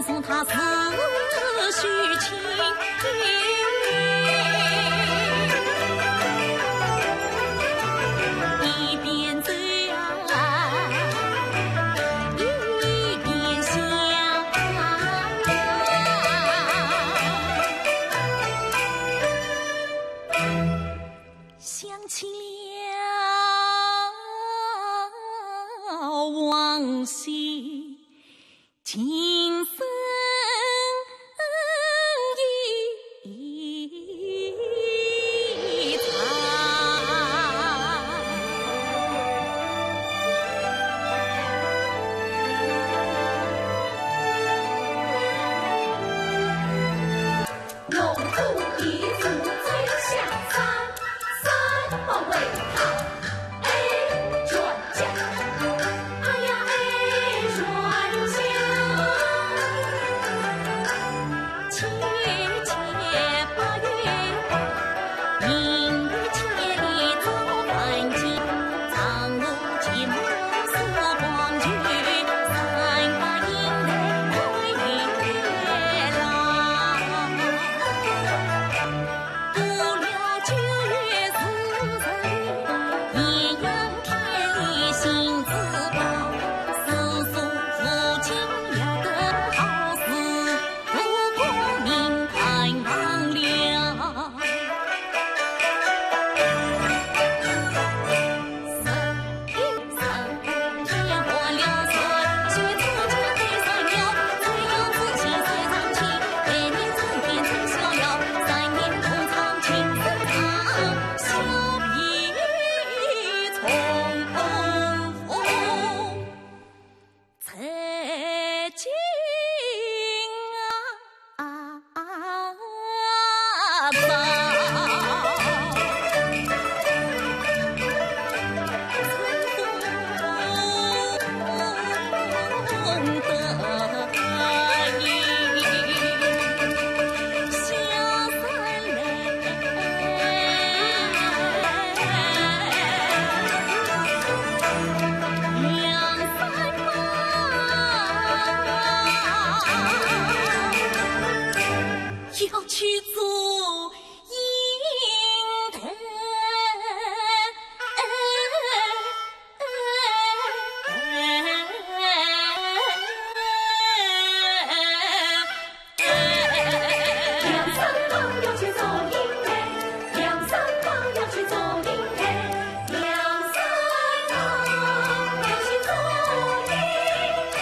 送送他思绪情。一边走一边想，想起了往昔今生一场。龙虎一族最下山，三号为他 A 转将，哎呀 A 转将，切切八月，明月千里早还京，长路寂寞思黄泉，三八迎来开月朗。不料9月14日，艳阳天里心自高，思诉父亲要得好事，不过命太忙了。天换了色，雪初秋黑三鸟，最有自信最长情，百年春天最逍遥，3年同仓情深长，小笔重逢曾经要去做英台，梁三郎要去做英台，梁三郎要去做英台，梁三郎要去做英台。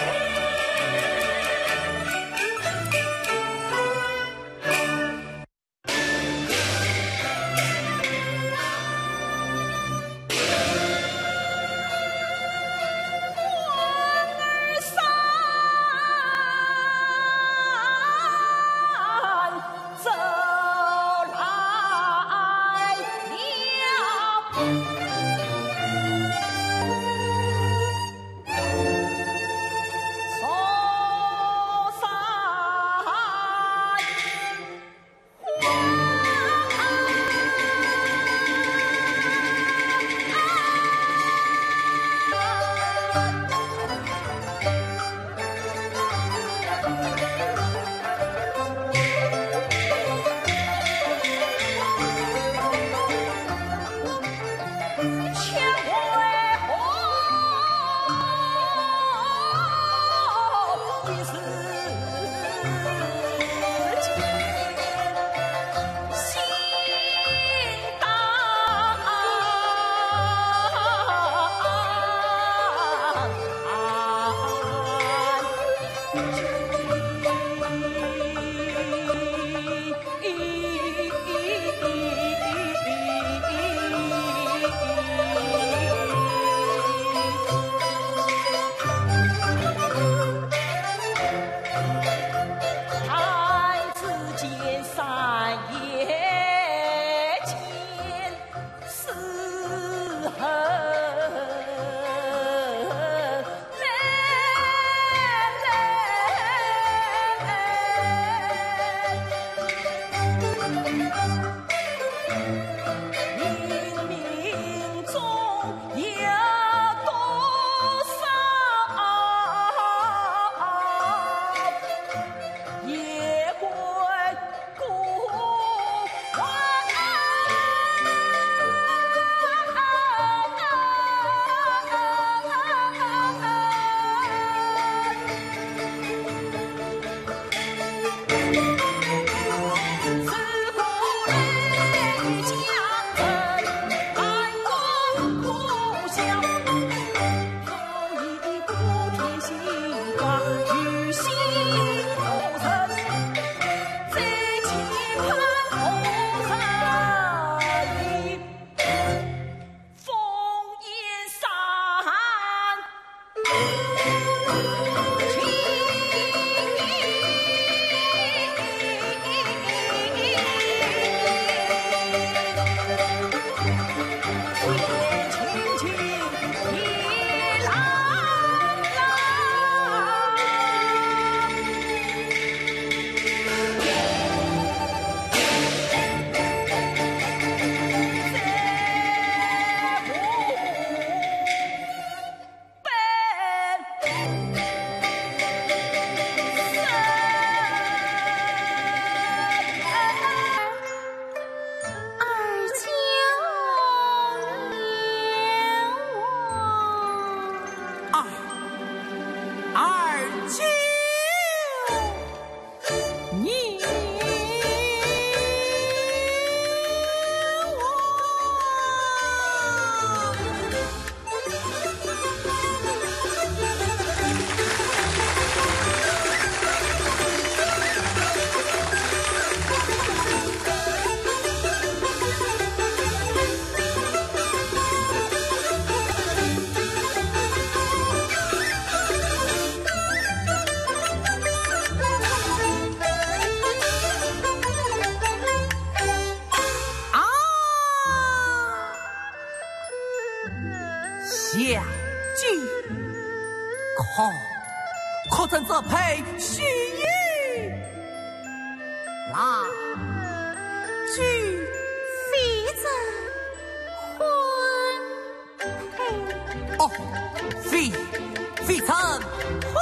将军，可曾责配须臾？来，据妃子婚配。哦，妃曾婚。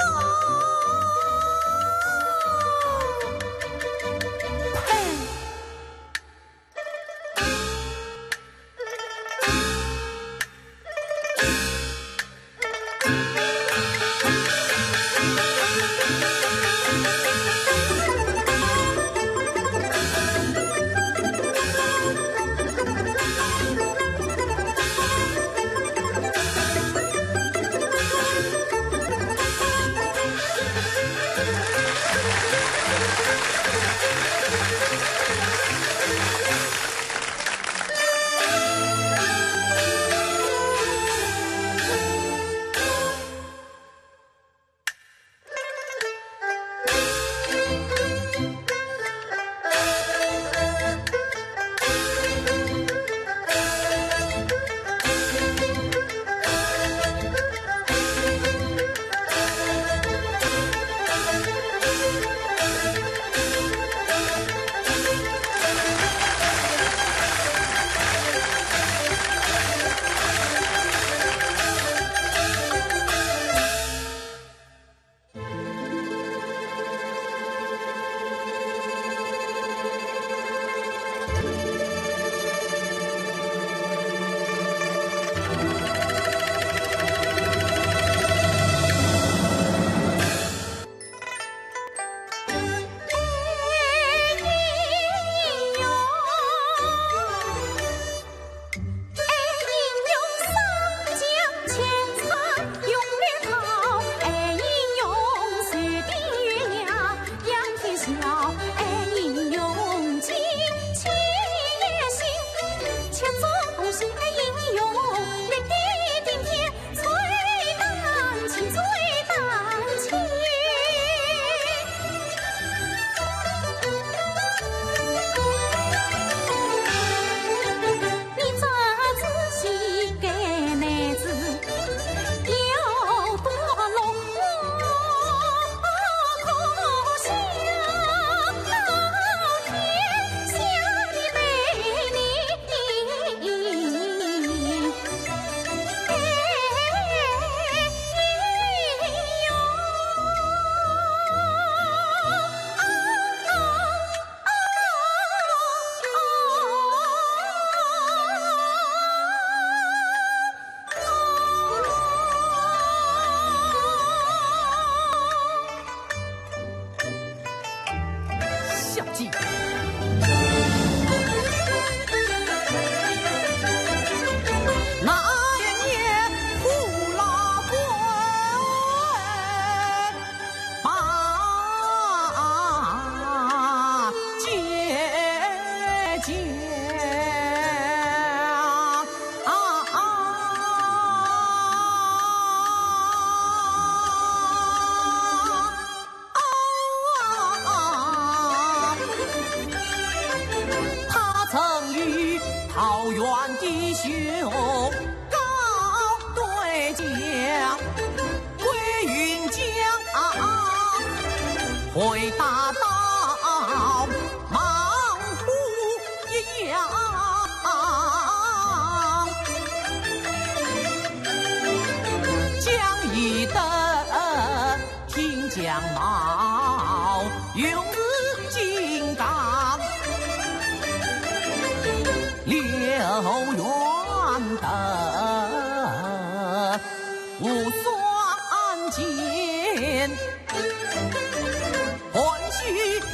小计。那年呼啦滚，把姐姐。桃园的兄高对将，归云江回大道，猛虎一样，将一灯听将貌，勇日金刚。刘元德无算尽，欢喜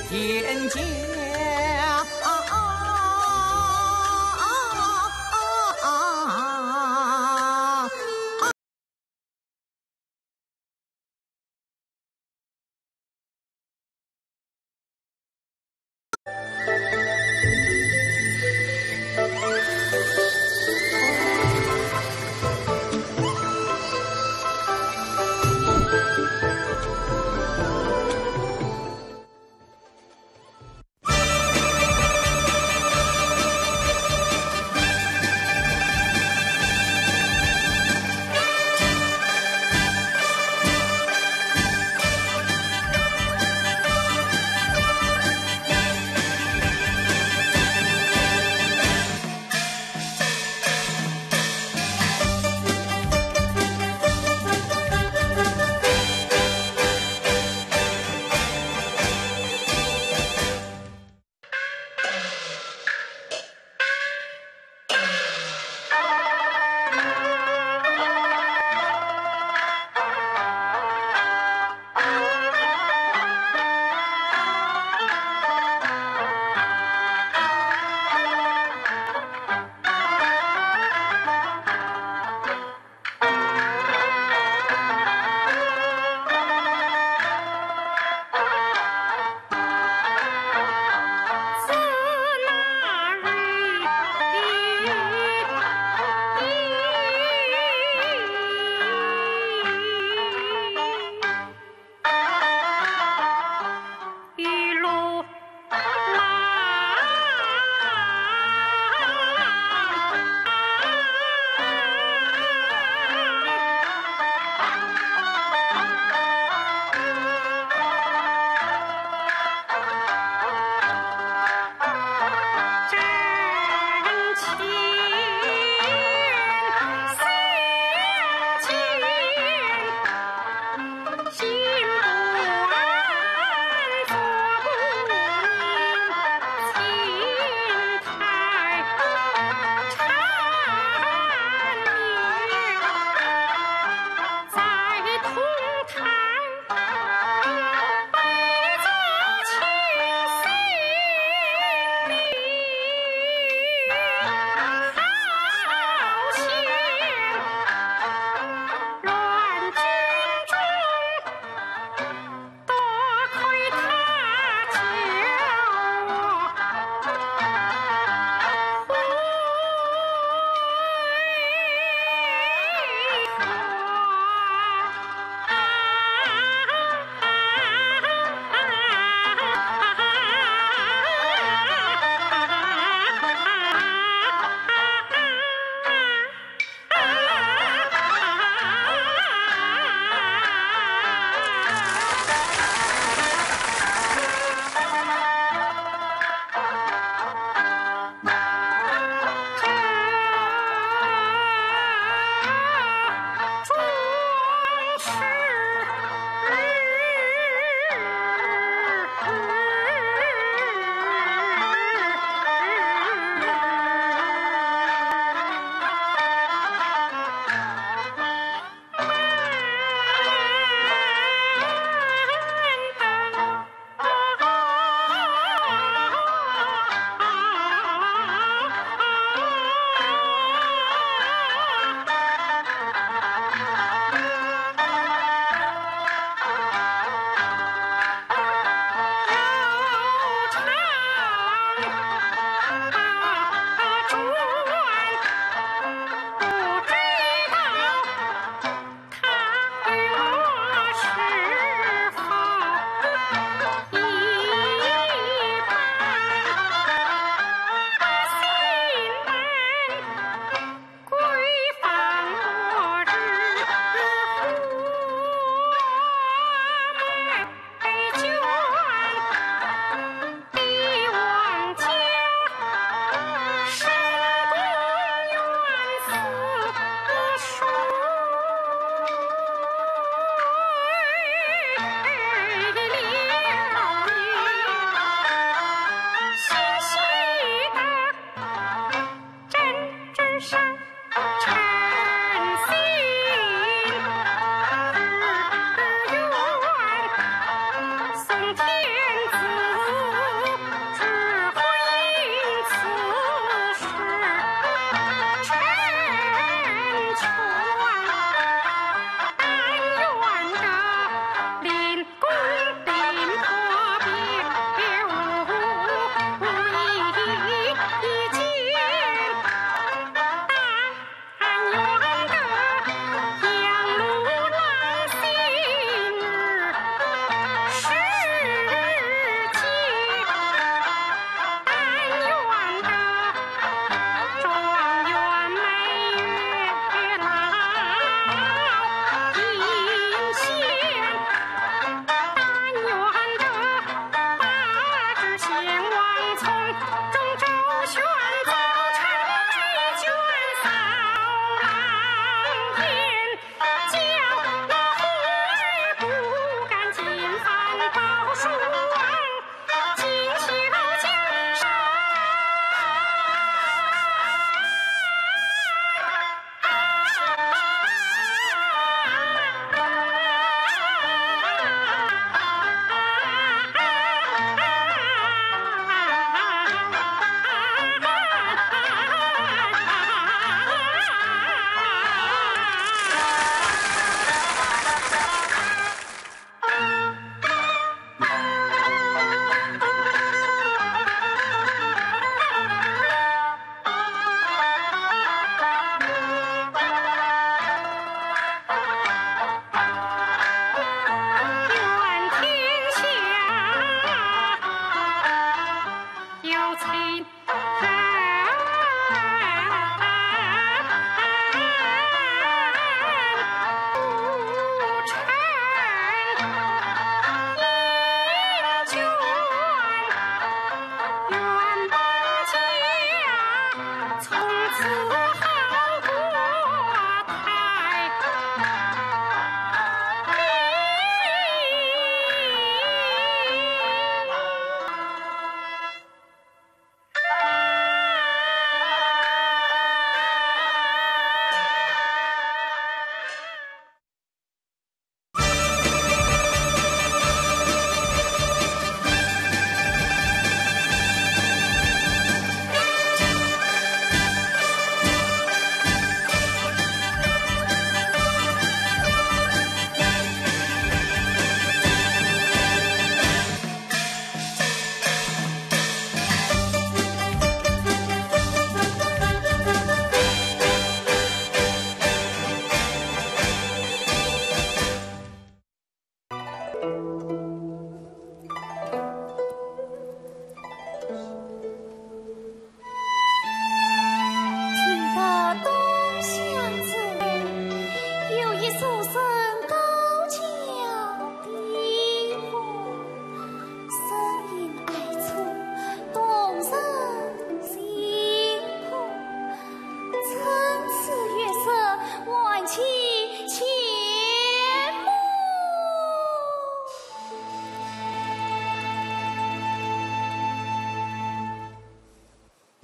天降。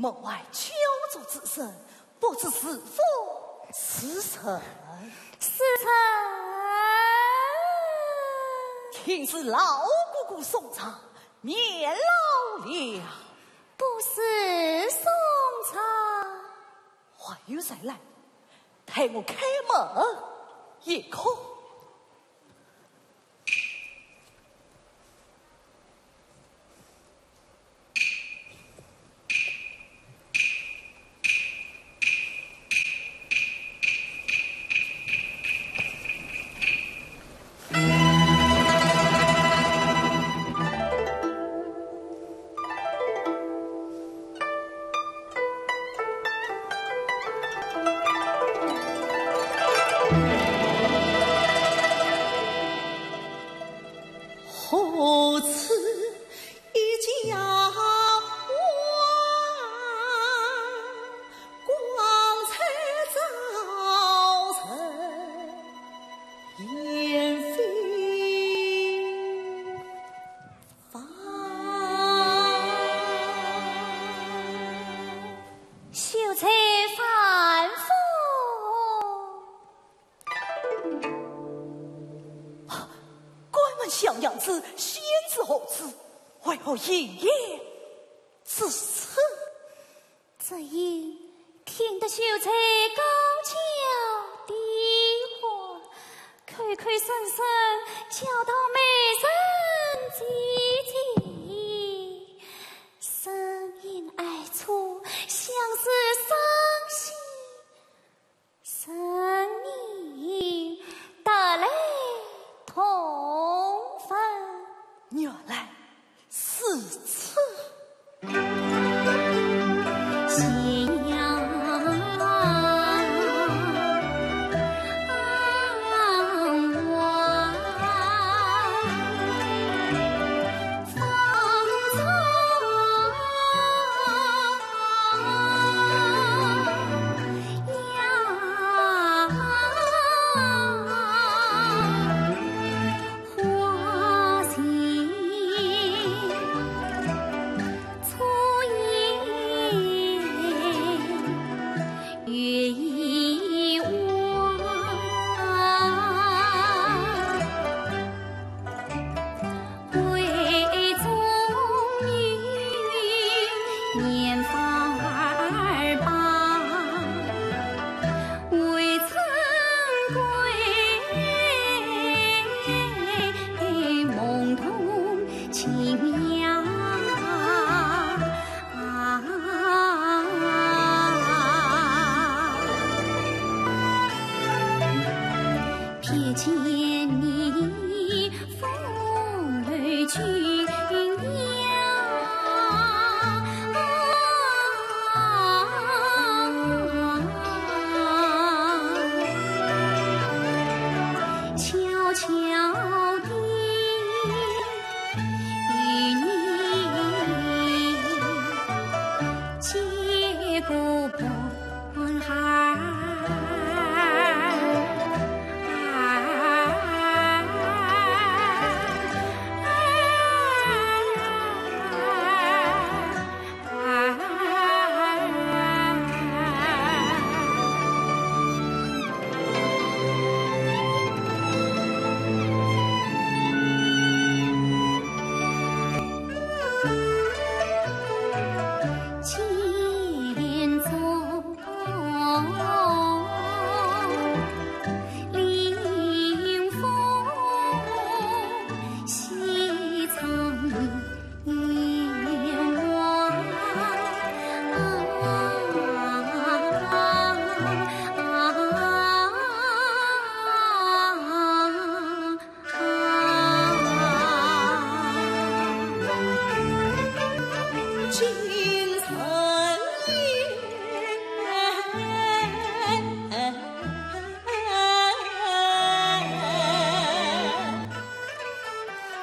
门外秋竹之声，不知是否是臣？是臣。听是老姑姑送茶，免劳了。不是送茶，还有谁来？替我开门，一空。为何一夜至此？这夜听得秀才高桥的话，口口声声教导美人姐姐，声音爱出，像是伤心，声音带来痛愤。原来是此。瞥见你风雨君呀，悄悄地与你接过半海。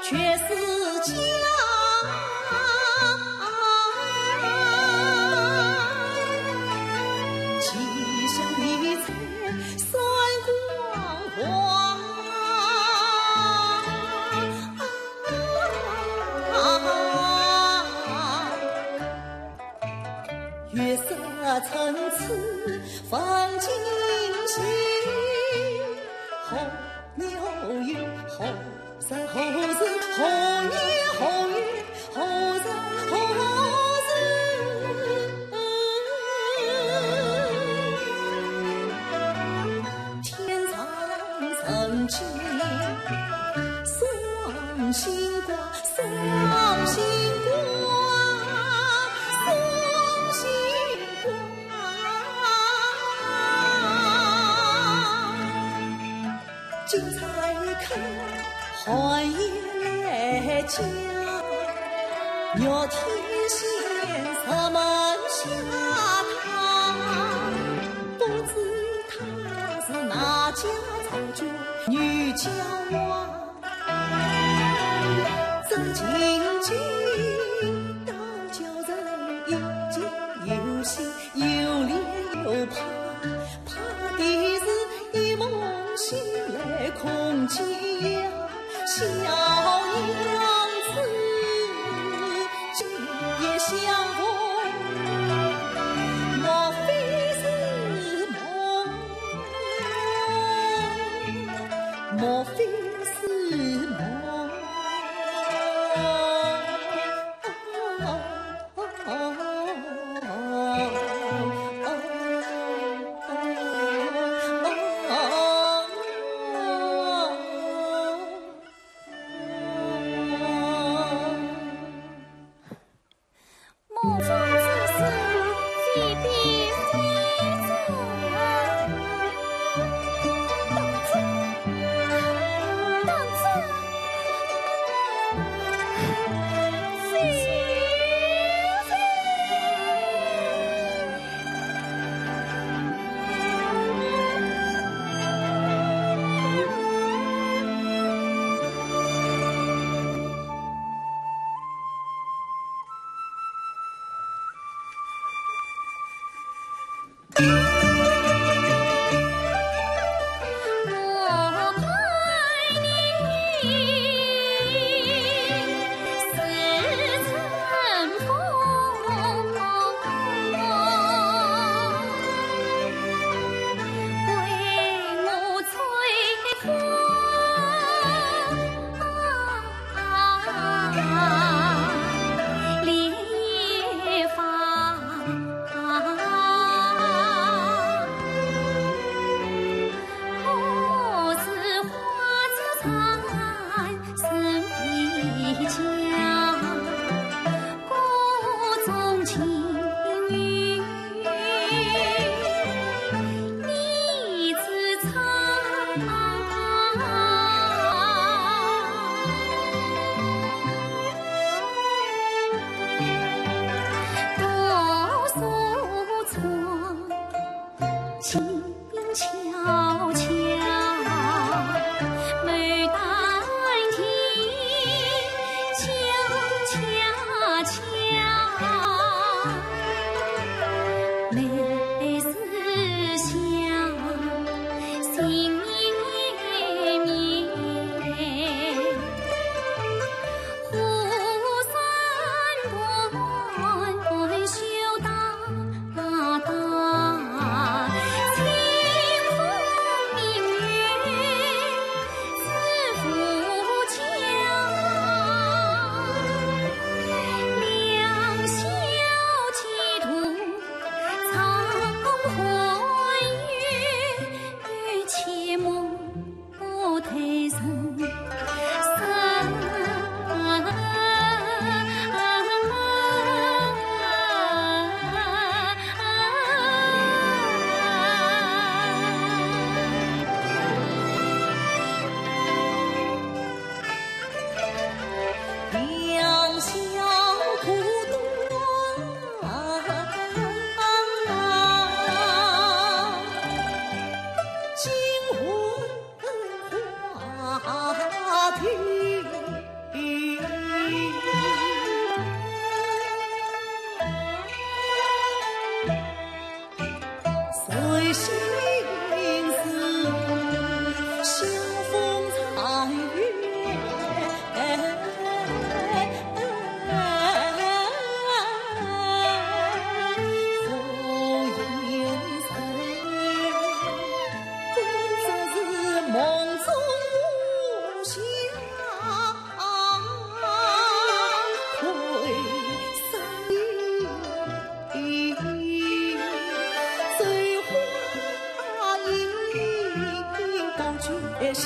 却是家，气象异彩闪光华，月色参差泛惊喜，后年后月后。在后日后年后月后日后日，天苍曾经双星挂，双星挂，双星挂，精彩看。欢颜家，妙天仙上门下堂，不知她是哪家草眷女娇娃，这情景倒叫人又惊又喜，又怜又怕，怕的是一梦醒来空寂呀。小娘子，今夜相逢，莫非是梦？莫非是梦？梦中之事，非必非真。当真，非。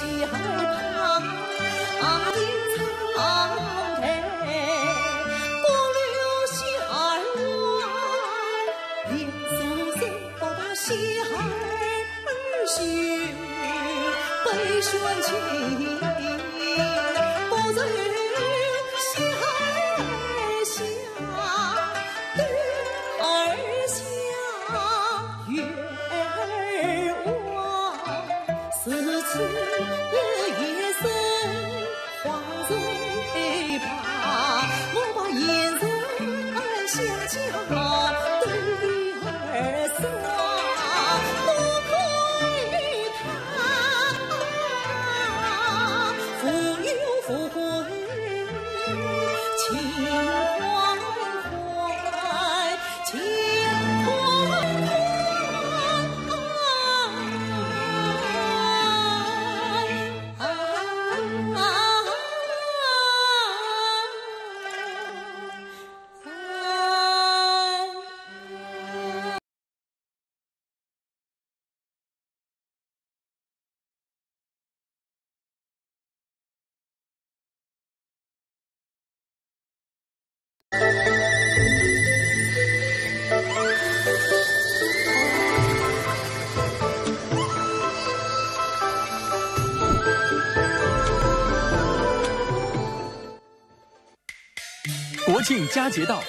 国庆佳节到，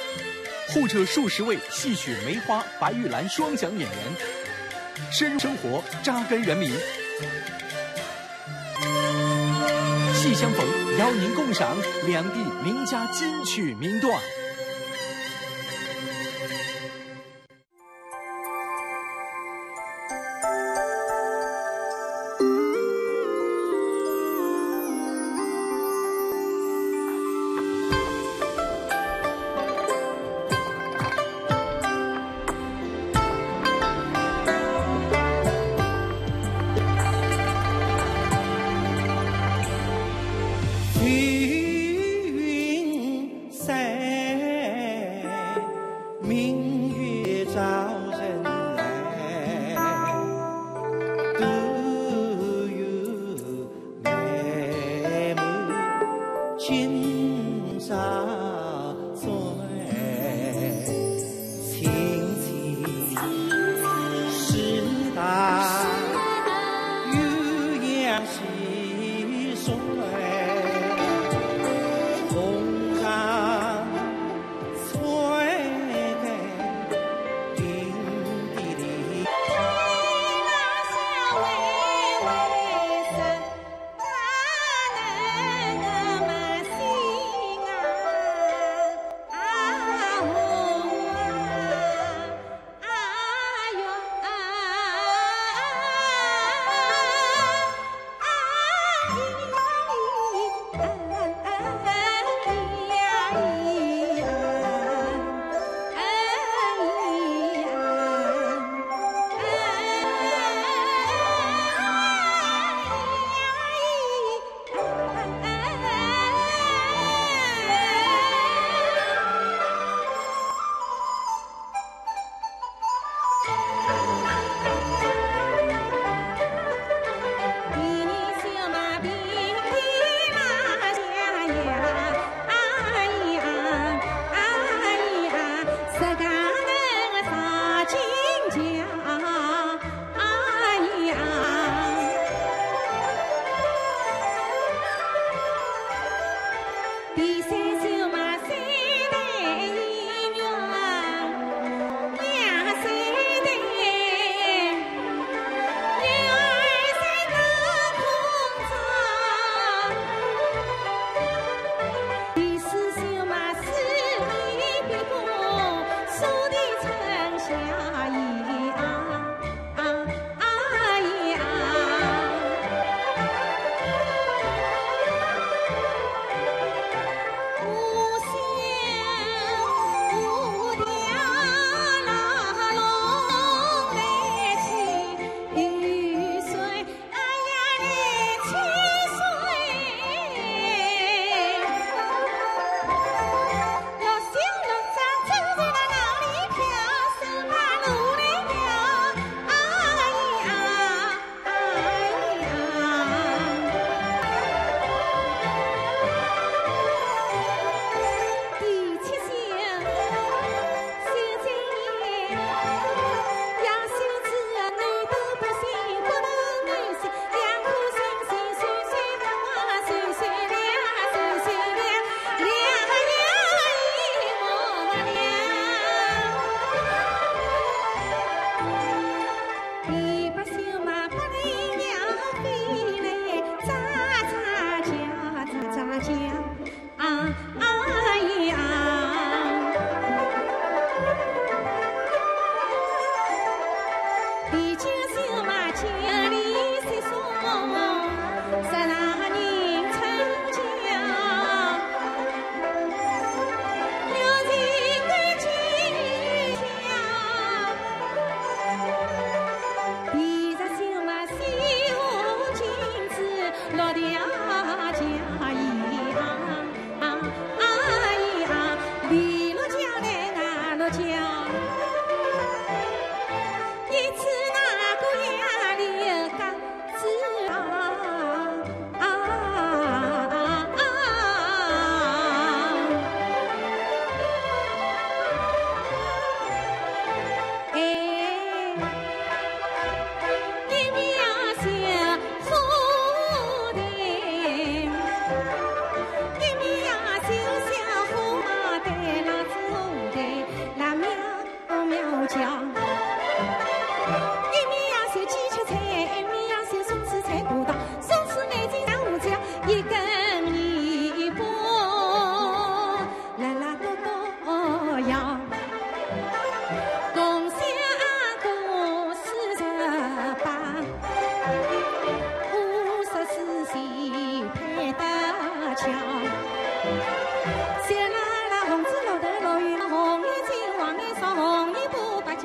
护着数十位戏曲梅花、白玉兰双响演员，深入生活，扎根人民。戏相逢，邀您共赏两地名家金曲名段。云山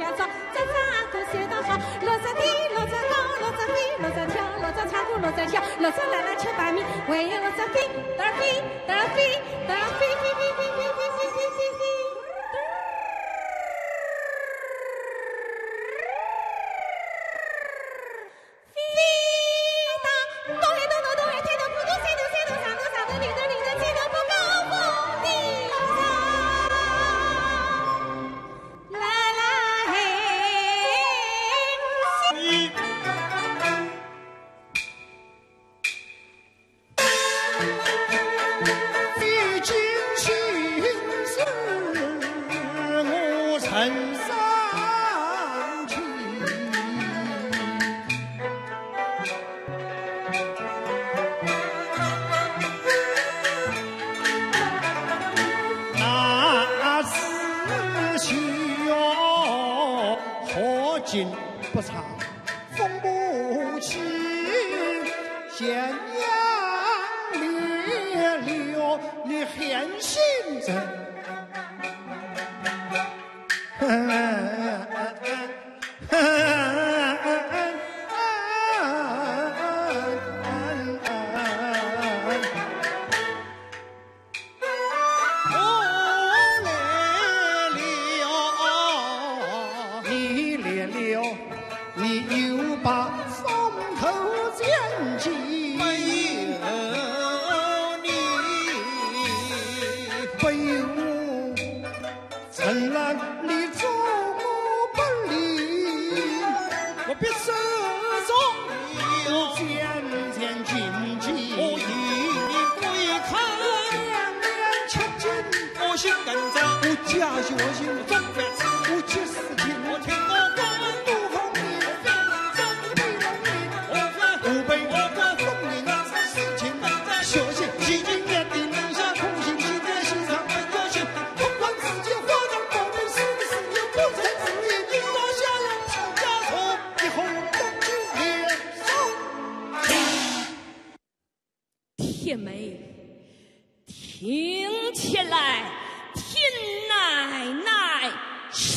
家庄，在山沟山道好，骡子低，骡子高，骡子飞，骡子跳，骡子唱歌，骡子跳，骡子来了吃白米，喂呀骡子飞，嘚儿飞，嘚儿飞，嘚儿飞飞飞飞飞飞飞飞飞飞。不长，风不起，咸阳烈流，你狠心人。铁梅，听起来听奶奶说。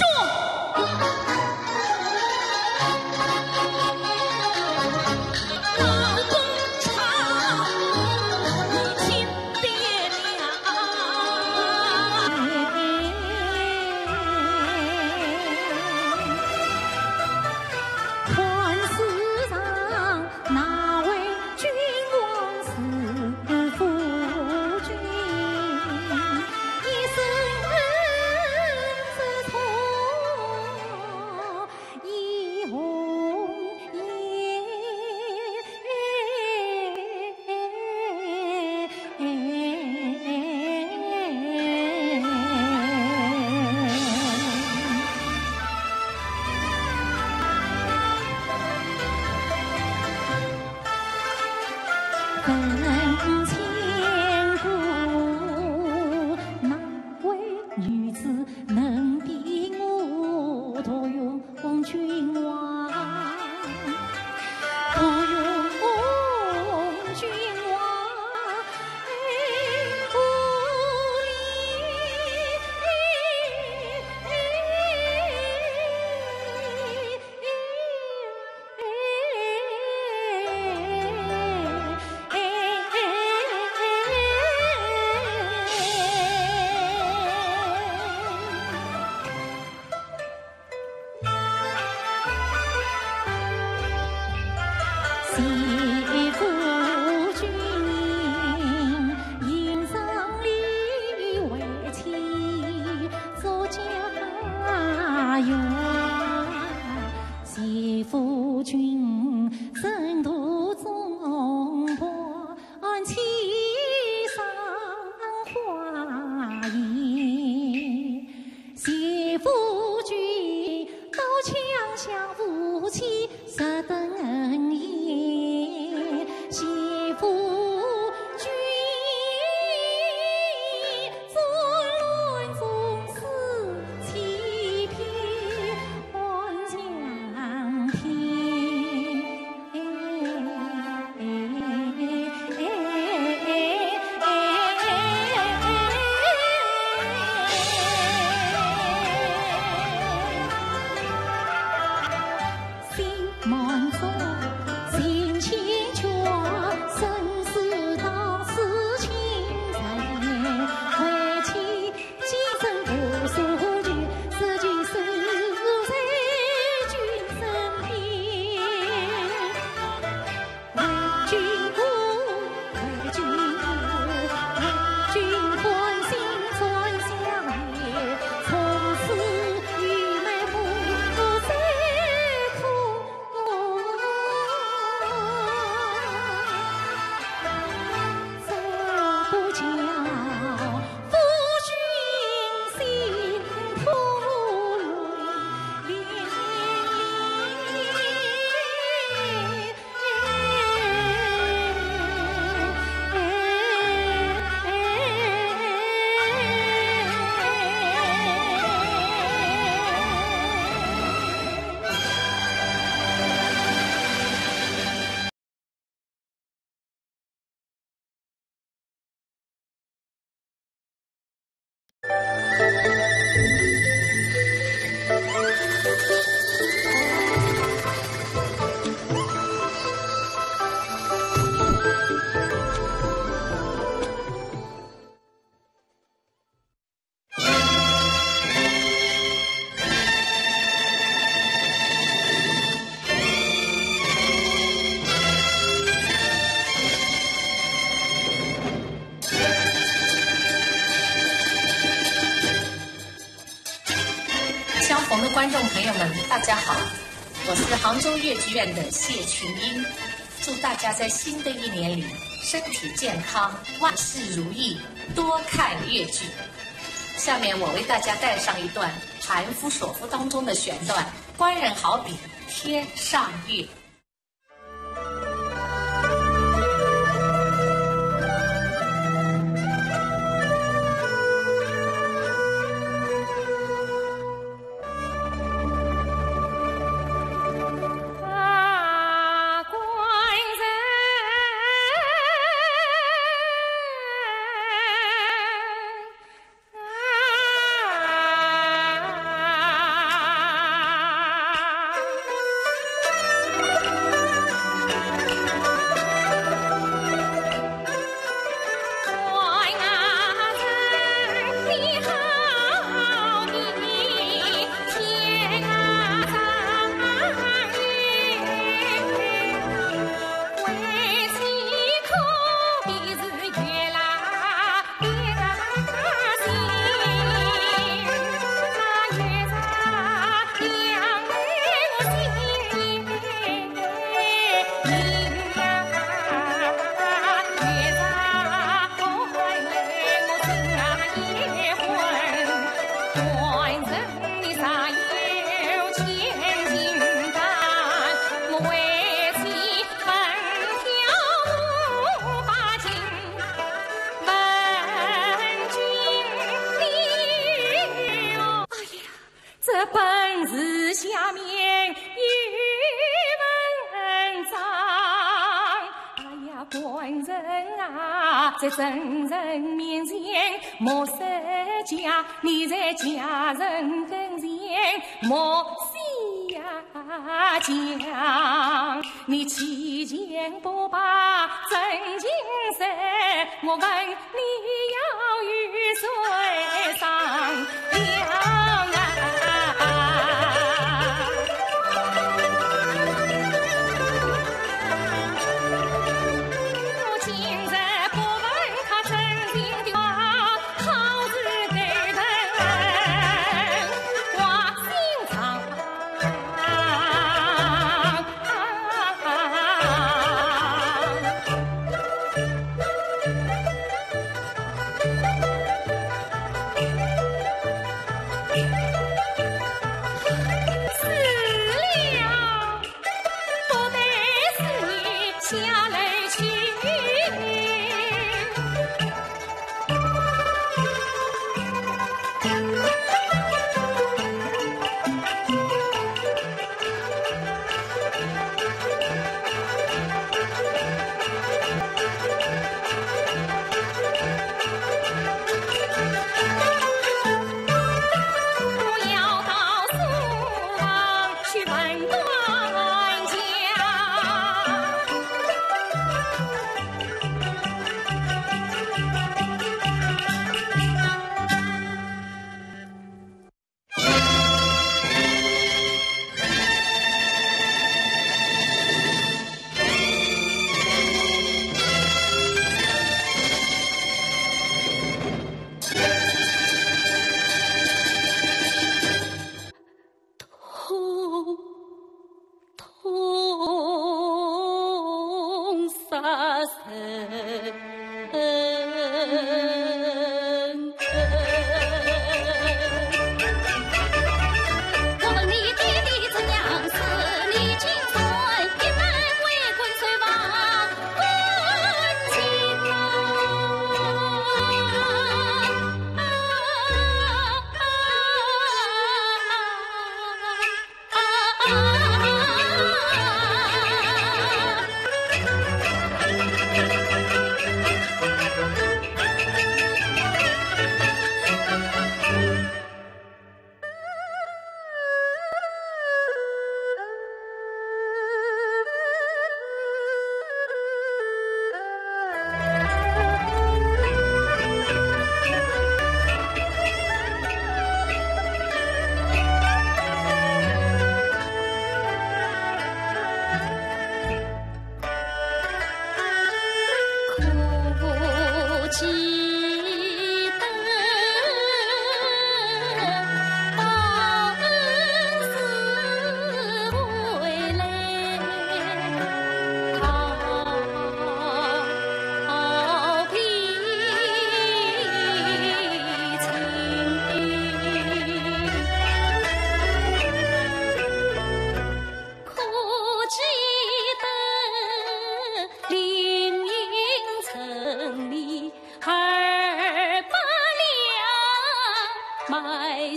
红的观众朋友们，大家好，我是杭州越剧院的谢群英，祝大家在新的一年里身体健康，万事如意，多看越剧。下面我为大家带上一段《盘夫索夫》当中的选段，官人好比天上月。在真人面前莫失家，你在家人跟前莫显强。你欺奸不把真情实，我问你要与谁商量啊？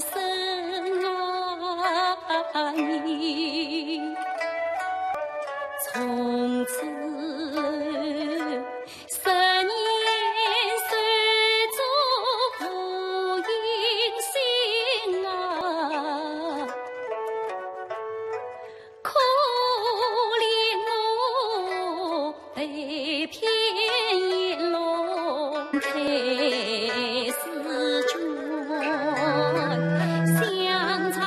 生啊你，从此10年守住无音信啊，可怜我被骗一笼开始转，相差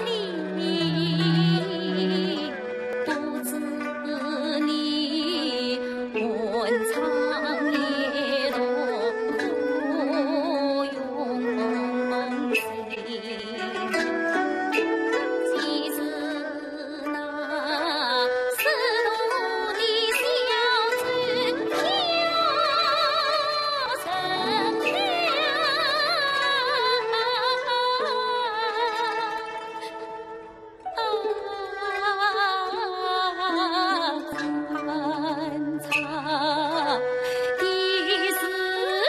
你，不知你问长夜多苦用谁？其实那是我的小船飘成飘，残残的是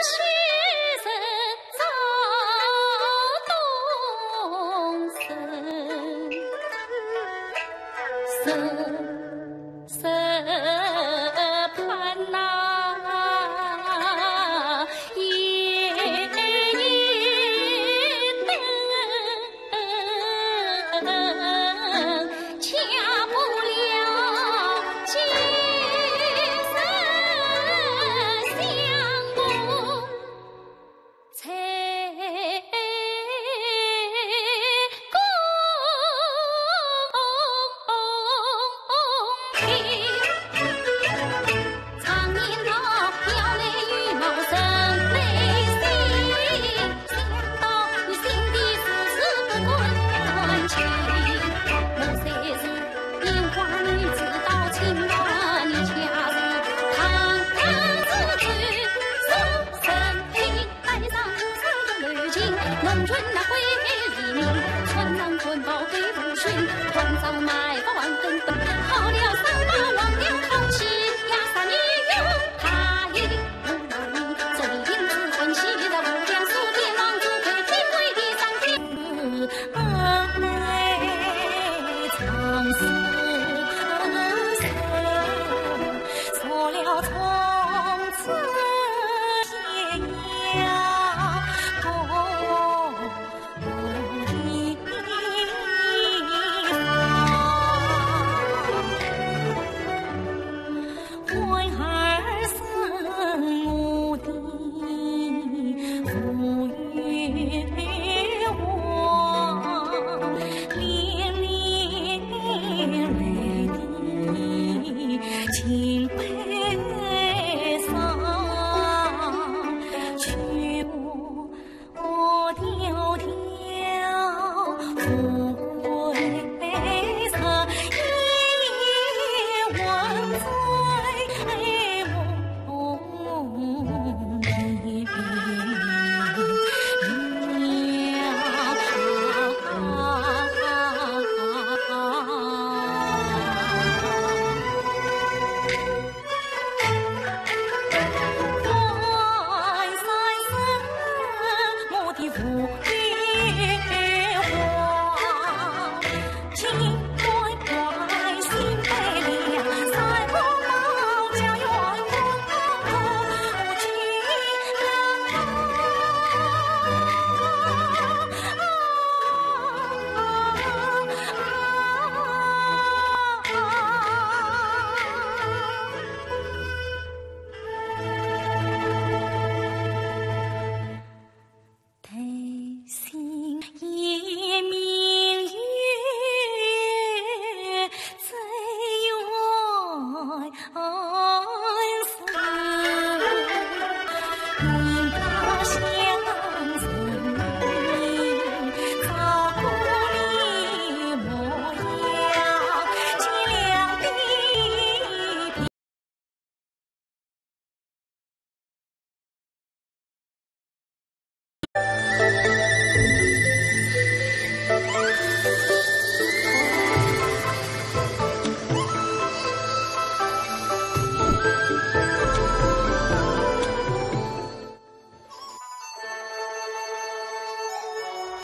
雪人早动身，身盼那夜灯，掐不了今生相逢才公平。常年头飘来羽毛生泪心，想到你心底丝丝不滚情。我虽是烟花女子到情郎，你恰是堂堂之君，生身披带上五色的绿巾，农村那归黎明，村上春报飞不寻，团上买个万根灯，好了三把忘了偷气，压杀你用他一无能，这里因子混气的无量数天王主配天为地上天长死错了从此天涯共地方。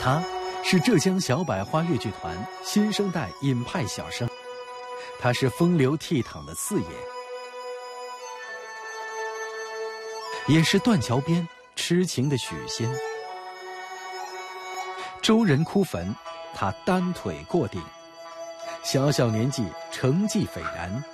他是浙江小百花越剧团新生代尹派小生，他是风流倜傥的四爷，也是断桥边痴情的许仙。周人哭坟，他单腿过顶，小小年纪成绩斐然。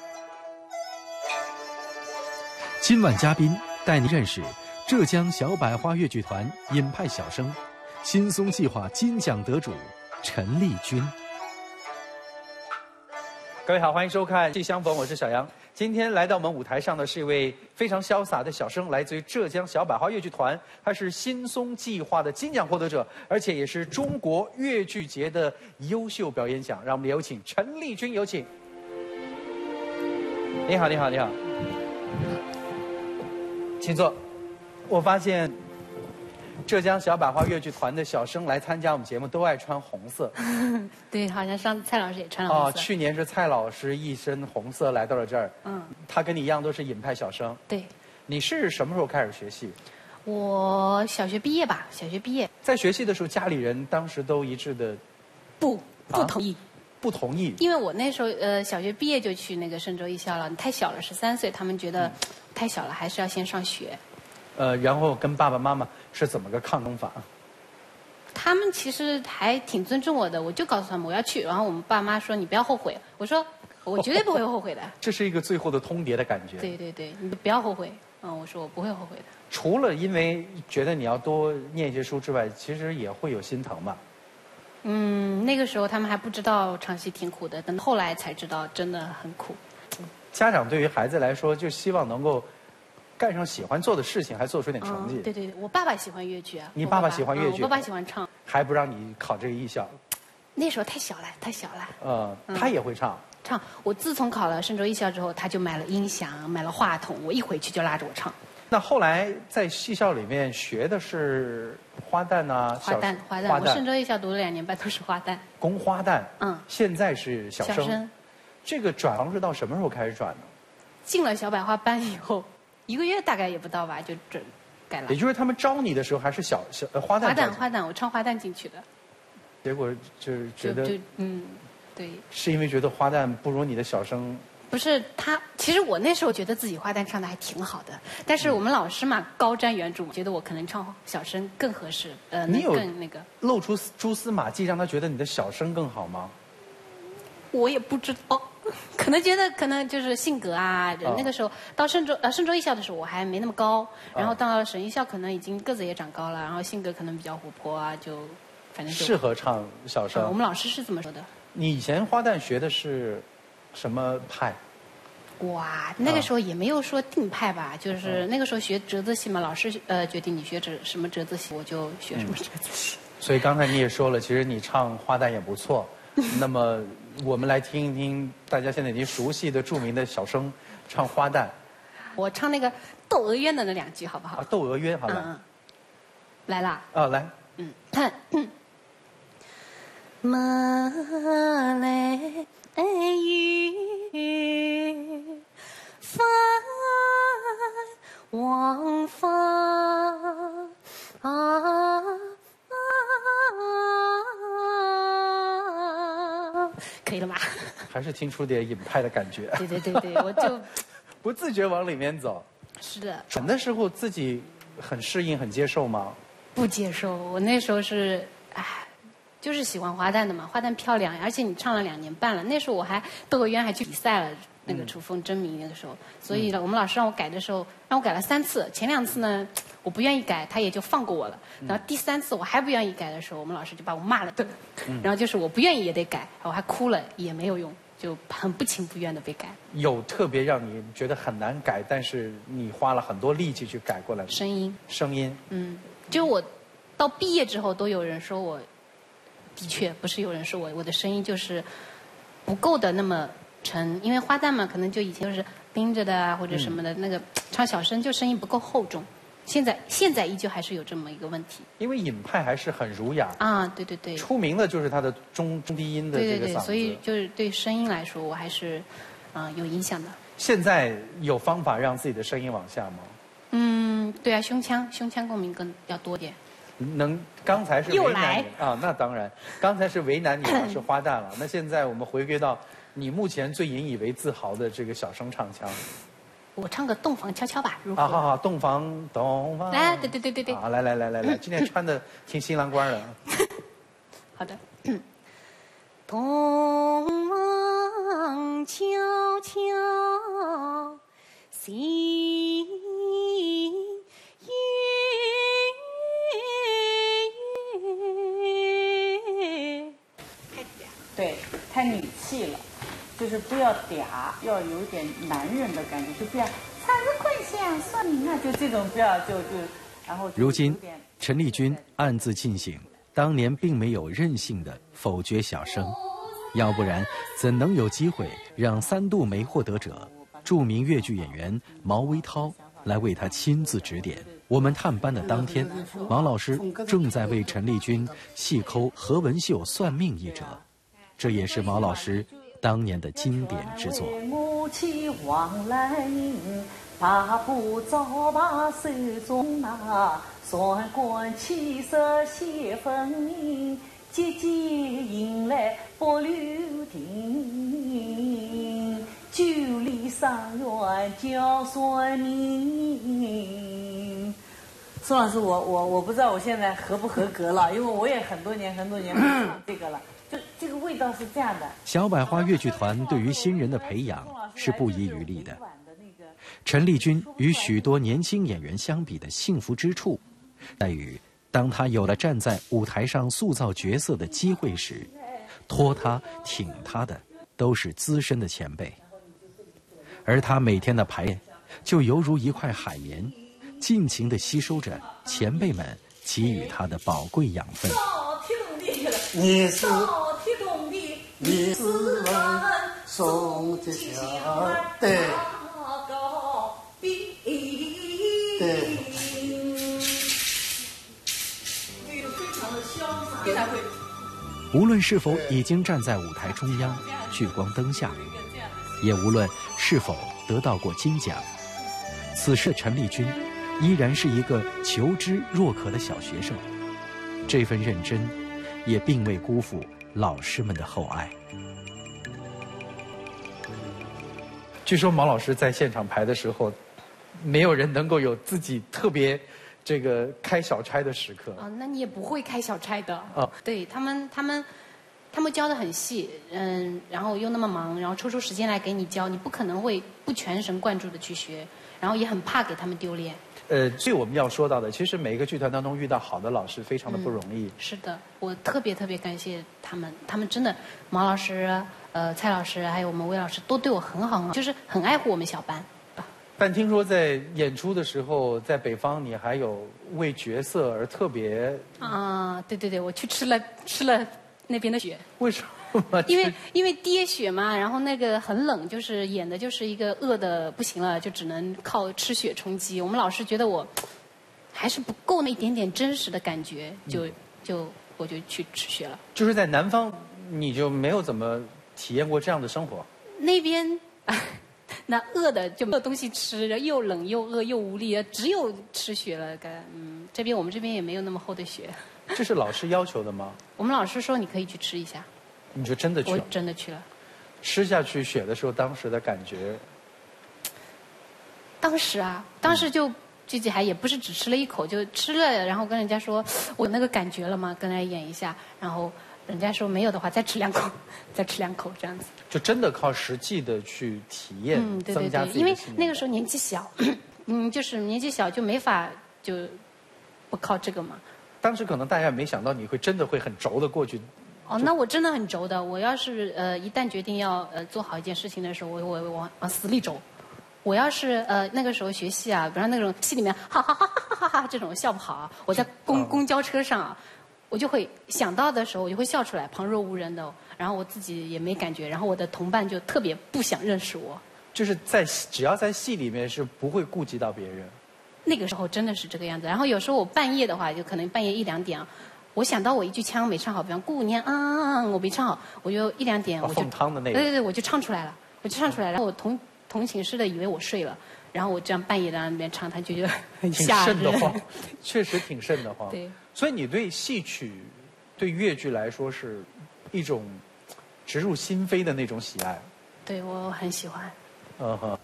今晚嘉宾带你认识浙江小百花越剧团尹派小生新松计划金奖得主陈丽君。各位好，欢迎收看《戏相逢》，我是小杨。今天来到我们舞台上的是一位非常潇洒的小生，来自于浙江小百花越剧团，他是新松计划的金奖获得者，而且也是中国越剧节的优秀表演奖。让我们有请陈丽君，有请。你好，你好，你好，请坐。我发现浙江小百花越剧团的小生来参加我们节目都爱穿红色。对，好像上次蔡老师也穿了红色。去年是蔡老师一身红色来到了这儿。他跟你一样都是尹派小生。对。你是什么时候开始学戏？我小学毕业吧，小学毕业。在学戏的时候，家里人当时都一致的不同意。不同意。因为我那时候小学毕业就去那个嵊州艺校了，太小了，13岁，他们觉得太小了，还是要先上学。然后跟爸爸妈妈是怎么个抗争法？他们其实还挺尊重我的，我就告诉他们我要去，然后我们爸妈说你不要后悔，我说我绝对不会后悔的。这是一个最后的通牒的感觉。对对对，你不要后悔。我说我不会后悔的。除了因为觉得你要多念一些书之外，其实也会有心疼吧？那个时候他们还不知道唱戏挺苦的，等后来才知道真的很苦。家长对于孩子来说，就希望能够干上喜欢做的事情，还做出点成绩。对对对，我爸爸喜欢越剧啊。你爸爸喜欢越剧？我爸爸喜欢唱。还不让你考这个艺校？那时候太小了，太小了。他也会唱。唱，我自从考了嵊州艺校之后，他就买了音响，买了话筒，我一回去就拉着我唱。那后来在戏校里面学的是花旦啊？花旦。我嵊州艺校读了2年半都是花旦。宫花旦。现在是小生。这个转行是到什么时候开始转的？进了小百花班以后，1个月大概也不到吧，就改了。也就是他们招你的时候还是花旦。花旦，我唱花旦进去的。结果就是觉得对。是因为觉得花旦不如你的小生？不是他，其实我那时候觉得自己花旦唱的还挺好的，但是我们老师嘛高瞻远瞩，觉得我可能唱小生更合适，你有更那个露出蛛丝马迹，让他觉得你的小生更好吗？我也不知道，可能就是性格啊。那个时候到嵊州艺校的时候，我还没那么高，然后到了省艺校可能已经个子也长高了，然后性格可能比较活泼啊，就反正就适合唱小生。我们老师是这么说的。你以前花旦学的是什么派？哇，那个时候也没有说定派吧，就是那个时候学折子戏嘛，老师决定你学什么折子戏，我就学什么折子戏。所以刚才你也说了，其实你唱花旦也不错。那么我们来听一听大家现在已经熟悉的著名的小生唱花旦。我唱那个《窦娥冤》的那2句好不好？窦娥冤，好了。来啦。来。马来雨帆往返可以了吗？还是听出点尹派的感觉。对，我就不自觉往里面走。是的。转的时候自己很适应、很接受吗？不接受，我那时候是就是喜欢花旦的嘛，花旦漂亮，而且你唱了2年半了。那时候我还窦娥冤还去比赛了，那个楚凤争鸣那个时候，所以呢，我们老师让我改的时候，让我改了3次。前2次呢，我不愿意改，他也就放过我了。然后第3次我还不愿意改的时候，我们老师就把我骂了顿。然后就是我不愿意也得改，我还哭了也没有用，就很不情不愿的被改。有特别让你觉得很难改，但是你花了很多力气去改过来的声音。就我到毕业之后都有人说我。的确，不是有人说我的声音就是不够的那么沉，因为花旦嘛，可能就以前就是冰着的啊或者什么的，那个唱小声就声音不够厚重。现在依旧还是有这么一个问题。因为尹派还是很儒雅啊，对，出名的就是他的中低音的这个嗓子。对，所以就是对声音来说，我还是有影响的。现在有方法让自己的声音往下吗？对啊，胸腔共鸣更要多点。刚才是为难又来你啊，那当然，刚才是为难你了，是花旦了。那现在我们回归到你目前最引以为自豪的这个小生唱腔。我唱个洞房悄悄吧，如何？啊，好好，洞房。来，对。啊，来，今天穿的挺新郎官的。好的。洞房悄悄行月。对，太女气了，就是不要嗲，要有点男人的感觉，就不要才子困想算命啊，就这种不要然后如今，陈丽君暗自庆幸，当年并没有任性的否决小生，要不然怎能有机会让3度没获得者、著名越剧演员毛维涛来为他亲自指点？我们探班的当天，毛老师正在为陈丽君细抠何文秀算命一折，这也是毛老师当年的经典之作。我去往来把不早把手中拿，算官七色写分明，节节迎来不留定，九里上元叫算命。宋老师，我不知道我现在合不合格了，因为我也很多年没唱这个了。就这个味道是这样的。小百花越剧团对于新人的培养是不遗余力的。陈丽君与许多年轻演员相比的幸福之处，在于当她有了站在舞台上塑造角色的机会时，托她挺她的都是资深的前辈，而她每天的排练就犹如一块海绵，尽情地吸收着前辈们给予她的宝贵养分。你是你是问宋之孝，对对。无论是否已经站在舞台中央聚光灯下，也无论是否得到过金奖，此时的陈丽君依然是一个求知若渴的小学生，这份认真也并未辜负老师们的厚爱。据说毛老师在现场排的时候，没有人能够有自己特别这个开小差的时刻。那你也不会开小差的。哦，对他们教得很细，然后又那么忙，然后抽出时间来给你教，你不可能会不全神贯注的去学，然后也很怕给他们丢脸。所以我们要说到的，其实每一个剧团当中遇到好的老师非常的不容易。是的，我特别感谢他们，他们真的，毛老师、蔡老师还有我们魏老师都对我很好，就是很爱护我们小班。但听说在演出的时候，在北方你还有为角色而特别对，我去吃了那边的雪。为什么？因为跌雪嘛，然后那个很冷，就是演的就是一个饿的不行了，就只能靠吃雪充饥。我们老师觉得我还是不够那一点点真实的感觉，我就去吃雪了。就是在南方，你就没有怎么体验过这样的生活？那边那饿的就没有东西吃，又冷又饿又无力，只有吃雪了。我们这边也没有那么厚的雪。这是老师要求的吗？我们老师说你可以去吃一下。你就真的去了？我真的去了。吃下去雪的时候，当时的感觉？当时就自己还也不是只吃了一口，就吃了，然后跟人家说我那个感觉了吗？跟人家演一下，然后人家说没有的话再吃2口，再吃2口这样子。就真的靠实际的去体验，对，增加自己的因为那个时候年纪小，就是年纪小就没法就不靠这个嘛。当时可能大家也没想到你会真的会很轴的过去。那我真的很轴的。我要是一旦决定要做好一件事情的时候，我往死里轴。我要是那个时候学戏啊，比方那种戏里面哈哈哈哈哈哈这种笑不好啊，我在公交车上啊，我就会想到的时候我就会笑出来，旁若无人的，然后我自己也没感觉，然后我的同伴就特别不想认识我。就是只要在戏里面是不会顾及到别人。那个时候真的是这个样子。然后有时候我半夜的话，就可能半夜1、2点啊。我想到我一句腔没唱好，比方姑娘我没唱好，我就1、2点我就凤汤的那个，对，我就唱出来了，然后我同寝室的以为我睡了，然后我这样半夜在那边唱，他就觉得很吓人。挺瘆得慌，确实挺瘆得慌。对，所以你对戏曲、对越剧来说是一种植入心扉的那种喜爱。对，我很喜欢。嗯哼。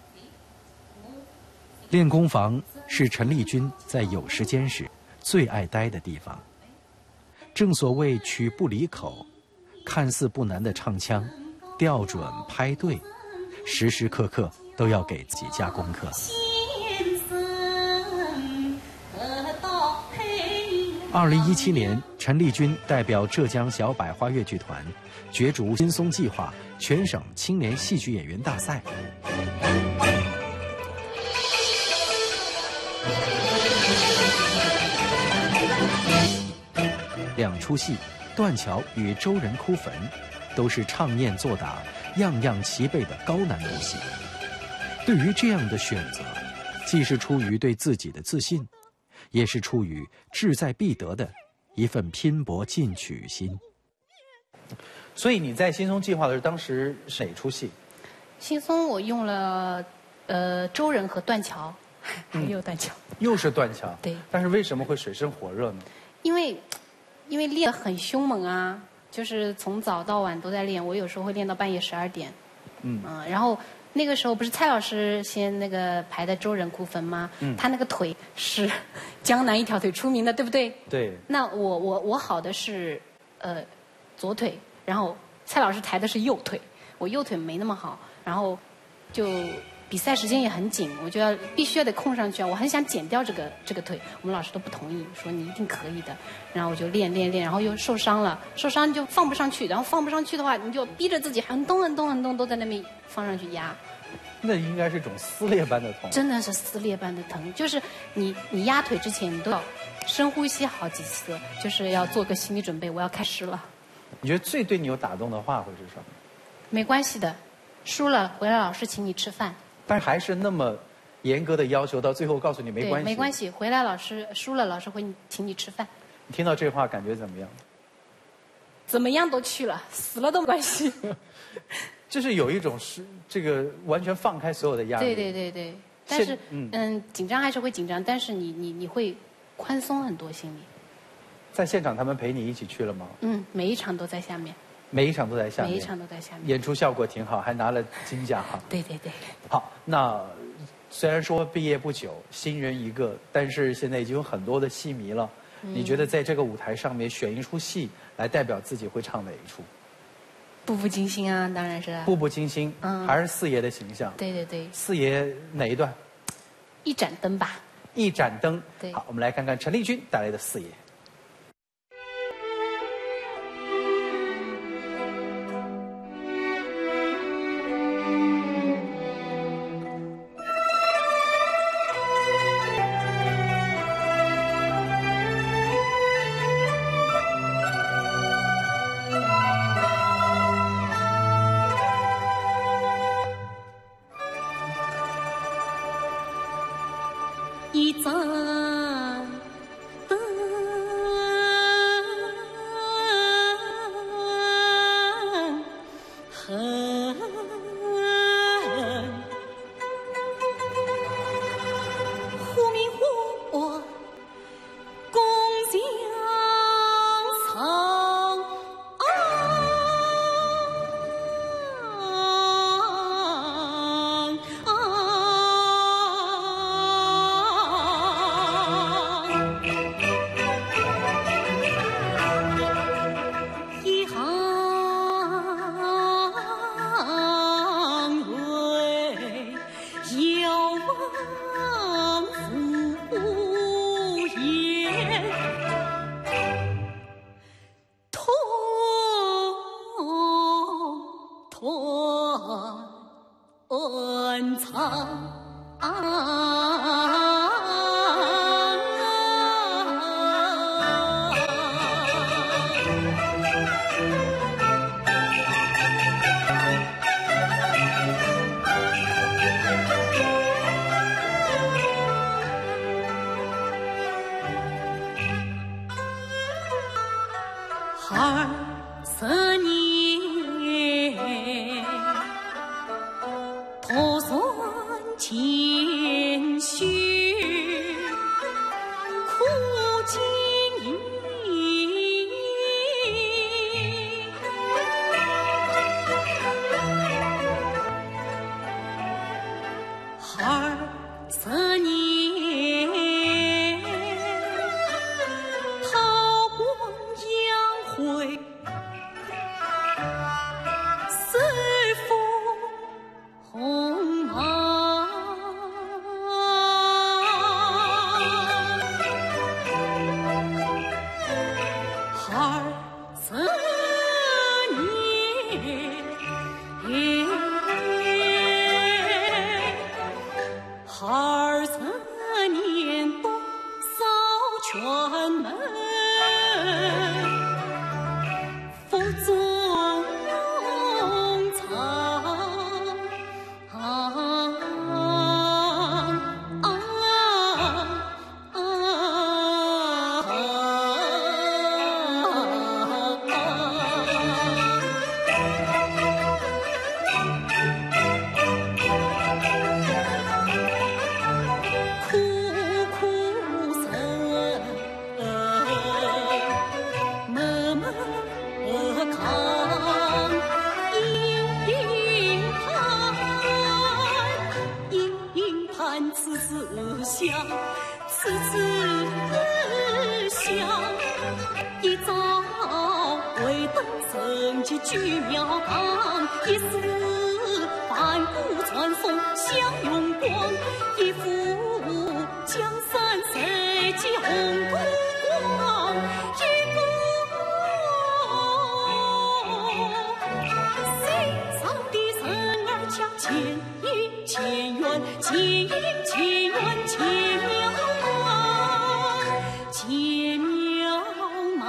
练功房是陈丽君在有时间时最爱待的地方。正所谓曲不离口，看似不难的唱腔、调准、拍对，时时刻刻都要给自己加功课。2017年，陈丽君代表浙江小百花越剧团角逐新松计划全省青年戏剧演员大赛。2出戏《断桥》与《周人哭坟》，都是唱念做打样样齐备的高难度戏。对于这样的选择，既是出于对自己的自信，也是出于志在必得的一份拼搏进取心。所以你在新松计划的时候，当时是哪出戏？新松我用了周人和断桥，还有断桥。又是断桥。对。但是为什么会水深火热呢？因为练得很凶猛啊，就是从早到晚都在练，我有时候会练到半夜12点。然后那个时候不是蔡老师先那个排的《周人哭坟》吗？他那个腿是江南一条腿出名的，对不对？对。那我好的是左腿，然后蔡老师抬的是右腿，我右腿没那么好，然后就比赛时间也很紧，我就必须要得空上去啊！我很想减掉这个腿，我们老师都不同意，说你一定可以的。然后我就练，然后又受伤了，受伤就放不上去，然后放不上去的话，你就逼着自己很动都在那边放上去压。那应该是一种撕裂般的痛。真的是撕裂般的疼，就是你压腿之前，你都要深呼吸好几次，就是要做个心理准备，我要开始了。你觉得最对你有打动的话会是什么？没关系的，输了回来老师请你吃饭。但还是那么严格的要求，到最后告诉你没关系。没关系，回来老师输了，老师会请你吃饭。你听到这话感觉怎么样？怎么样都去了，死了都没关系。就是有一种是这个完全放开所有的压力。对。但是紧张还是会紧张，但是你会宽松很多心里。在现场他们陪你一起去了吗？每一场都在下面。每一场都在下面，每一场都在下面，演出效果挺好，还拿了金奖哈。对。好，那虽然说毕业不久，新人一个，但是现在已经有很多的戏迷了。你觉得在这个舞台上面选一出戏来代表自己会唱哪一出？步步惊心啊，当然是。步步惊心，还是四爷的形象？对。四爷哪一段？一盏灯吧。一盏灯。对。好，我们来看看陈丽君带来的四爷。一盏灯，忽明忽共相藏。断肠。20年，头算前绪，苦尽响，次次响。一早为登圣洁居庙堂，一时万古传颂享荣光，一副江山社稷红土光，一个心上的神儿腔，千音千愿，千音千愿千妙忙，千妙忙。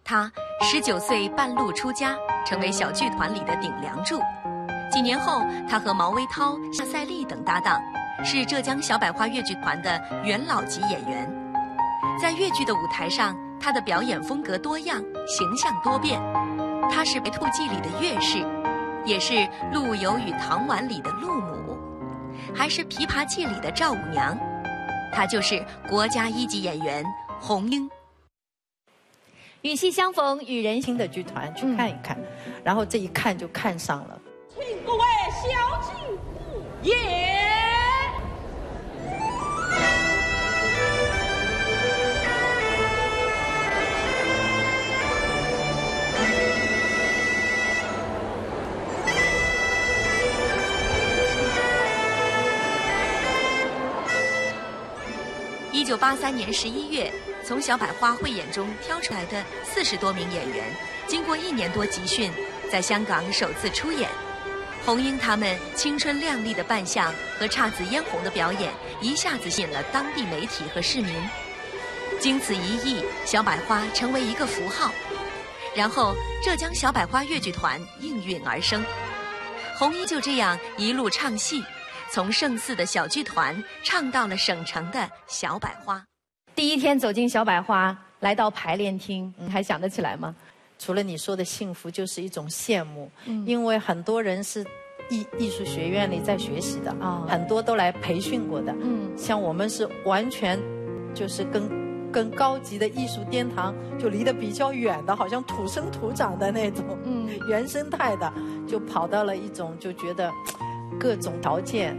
他19岁半路出家，成为小剧团里的顶梁柱。几年后，他和毛维涛、夏赛丽等搭档，是浙江小百花越剧团的元老级演员。在越剧的舞台上，他的表演风格多样，形象多变。他是《白兔记》里的岳氏，也是《陆游与唐婉》里的陆母，还是《琵琶记》里的赵五娘。他就是国家1级演员洪英。与戏相逢，与人心的剧团去看一看，然后这一看就看上了。请各位小姐不言。1983年11月，从小百花汇演中挑出来的40多名演员，经过1年多集训，在香港首次出演。红英他们青春靓丽的扮相和姹紫嫣红的表演，一下子吸引了当地媒体和市民。经此一役，小百花成为一个符号。然后，浙江小百花越剧团应运而生。红英就这样一路唱戏，从胜似的小剧团唱到了省城的小百花。第一天走进小百花，来到排练厅，还想得起来吗？除了你说的幸福，就是一种羡慕，因为很多人是艺术学院里在学习的啊，很多都来培训过的，像我们是完全就是跟高级的艺术殿堂就离得比较远的，好像土生土长的那种，原生态的，就跑到了一种就觉得各种条件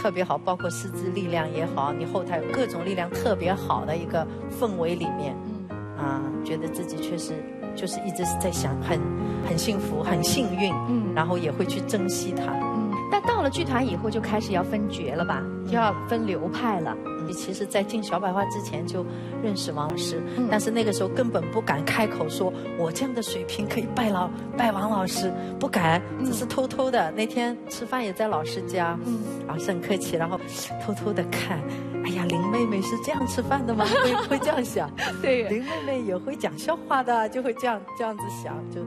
特别好，包括师资力量也好，你后台有各种力量特别好的一个氛围里面，觉得自己确实就是一直是在想很幸福、很幸运，然后也会去珍惜它。但到了剧团以后，就开始要分角了吧，就要分流派了。其实，在进小百花之前就认识王老师，但是那个时候根本不敢开口说，我这样的水平可以拜王老师，不敢，只是偷偷的。那天吃饭也在老师家，然后是很客气，然后偷偷的看。哎呀，林妹妹是这样吃饭的吗？会这样想。对，林妹妹也会讲笑话的，就会这样子想，就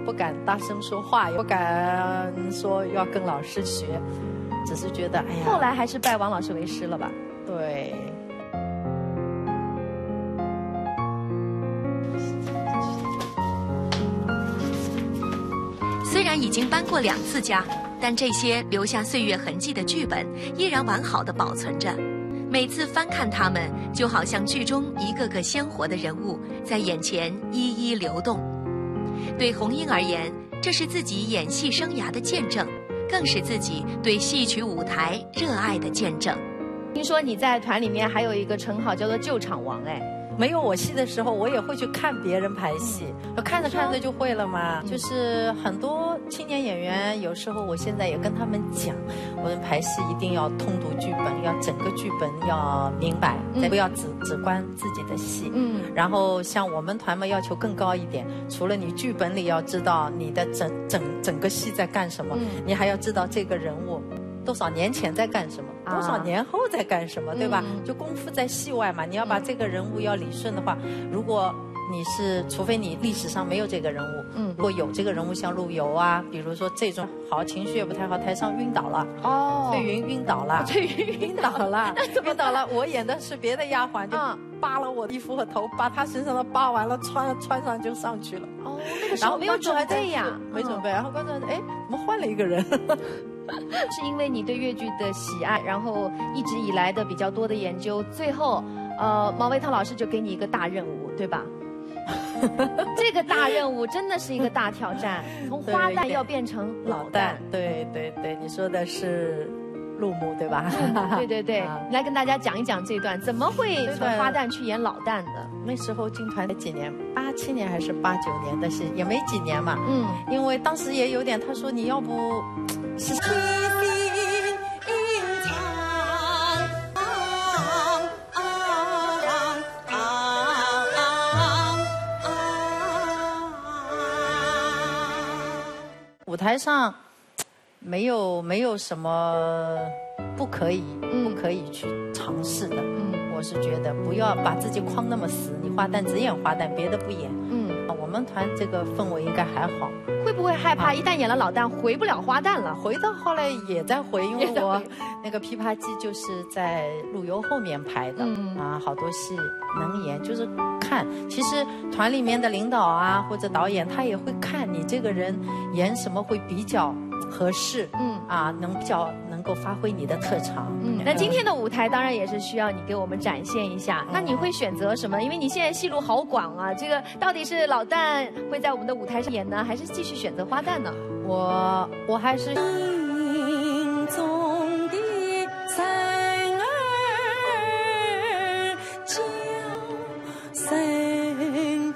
不敢大声说话，也不敢说要跟老师学，只是觉得哎呀。后来还是拜王老师为师了吧？对。虽然已经搬过2次家，但这些留下岁月痕迹的剧本依然完好的保存着。每次翻看它们，就好像剧中一个个鲜活的人物在眼前一一流动。对红英而言，这是自己演戏生涯的见证，更是自己对戏曲舞台热爱的见证。听说你在团里面还有一个称号叫做救场王，哎，没有我戏的时候，我也会去看别人排戏，看着看着就会了嘛。就是很多青年演员，有时候我现在也跟他们讲，我们排戏一定要通读剧本，要整个剧本要明白，不要只观自己的戏。然后像我们团嘛，要求更高一点，除了你剧本里要知道你的整个戏在干什么，你还要知道这个人物多少年前在干什么，多少年后在干什么，对吧？就功夫在戏外嘛，你要把这个人物要理顺的话，如果你是，除非你历史上没有这个人物，如果有这个人物，像陆游啊，比如说这种好情绪也不太好，台上晕倒了，翠云晕倒了，晕倒了，晕倒了，我演的是别的丫鬟，就扒了我的衣服和头，把她身上的扒完了，穿上就上去了。那个时候没有准备呀，没准备，然后观众哎，怎么换了一个人？是因为你对越剧的喜爱，然后一直以来的比较多的研究，最后，毛维涛老师就给你一个大任务，对吧？这个大任务真的是一个大挑战，从花旦要变成老旦。对，你说的是陆母对吧？对，你来跟大家讲一讲这段，怎么会从花旦去演老旦的？那时候进团的几年，87年还是89年的戏，也没几年嘛。因为当时也有点，他说你要不是。舞台上没有什么不可以去尝试的。我是觉得不要把自己框那么死，你花旦只演花旦，别的不演。我们团这个氛围应该还好。会不会害怕一旦演了老旦回不了花旦了？回到后来也在回，因为我那个《琵琶记》就是在陆游后面排的，好多戏能演，就是看。其实团里面的领导啊或者导演他也会看你这个人演什么会比较合适，能够发挥你的特长。那今天的舞台当然也是需要你给我们展现一下。那你会选择什么？因为你现在戏路好广啊，这个到底是老旦会在我们的舞台上演呢，还是继续选择花旦呢？我还是心中的神儿叫声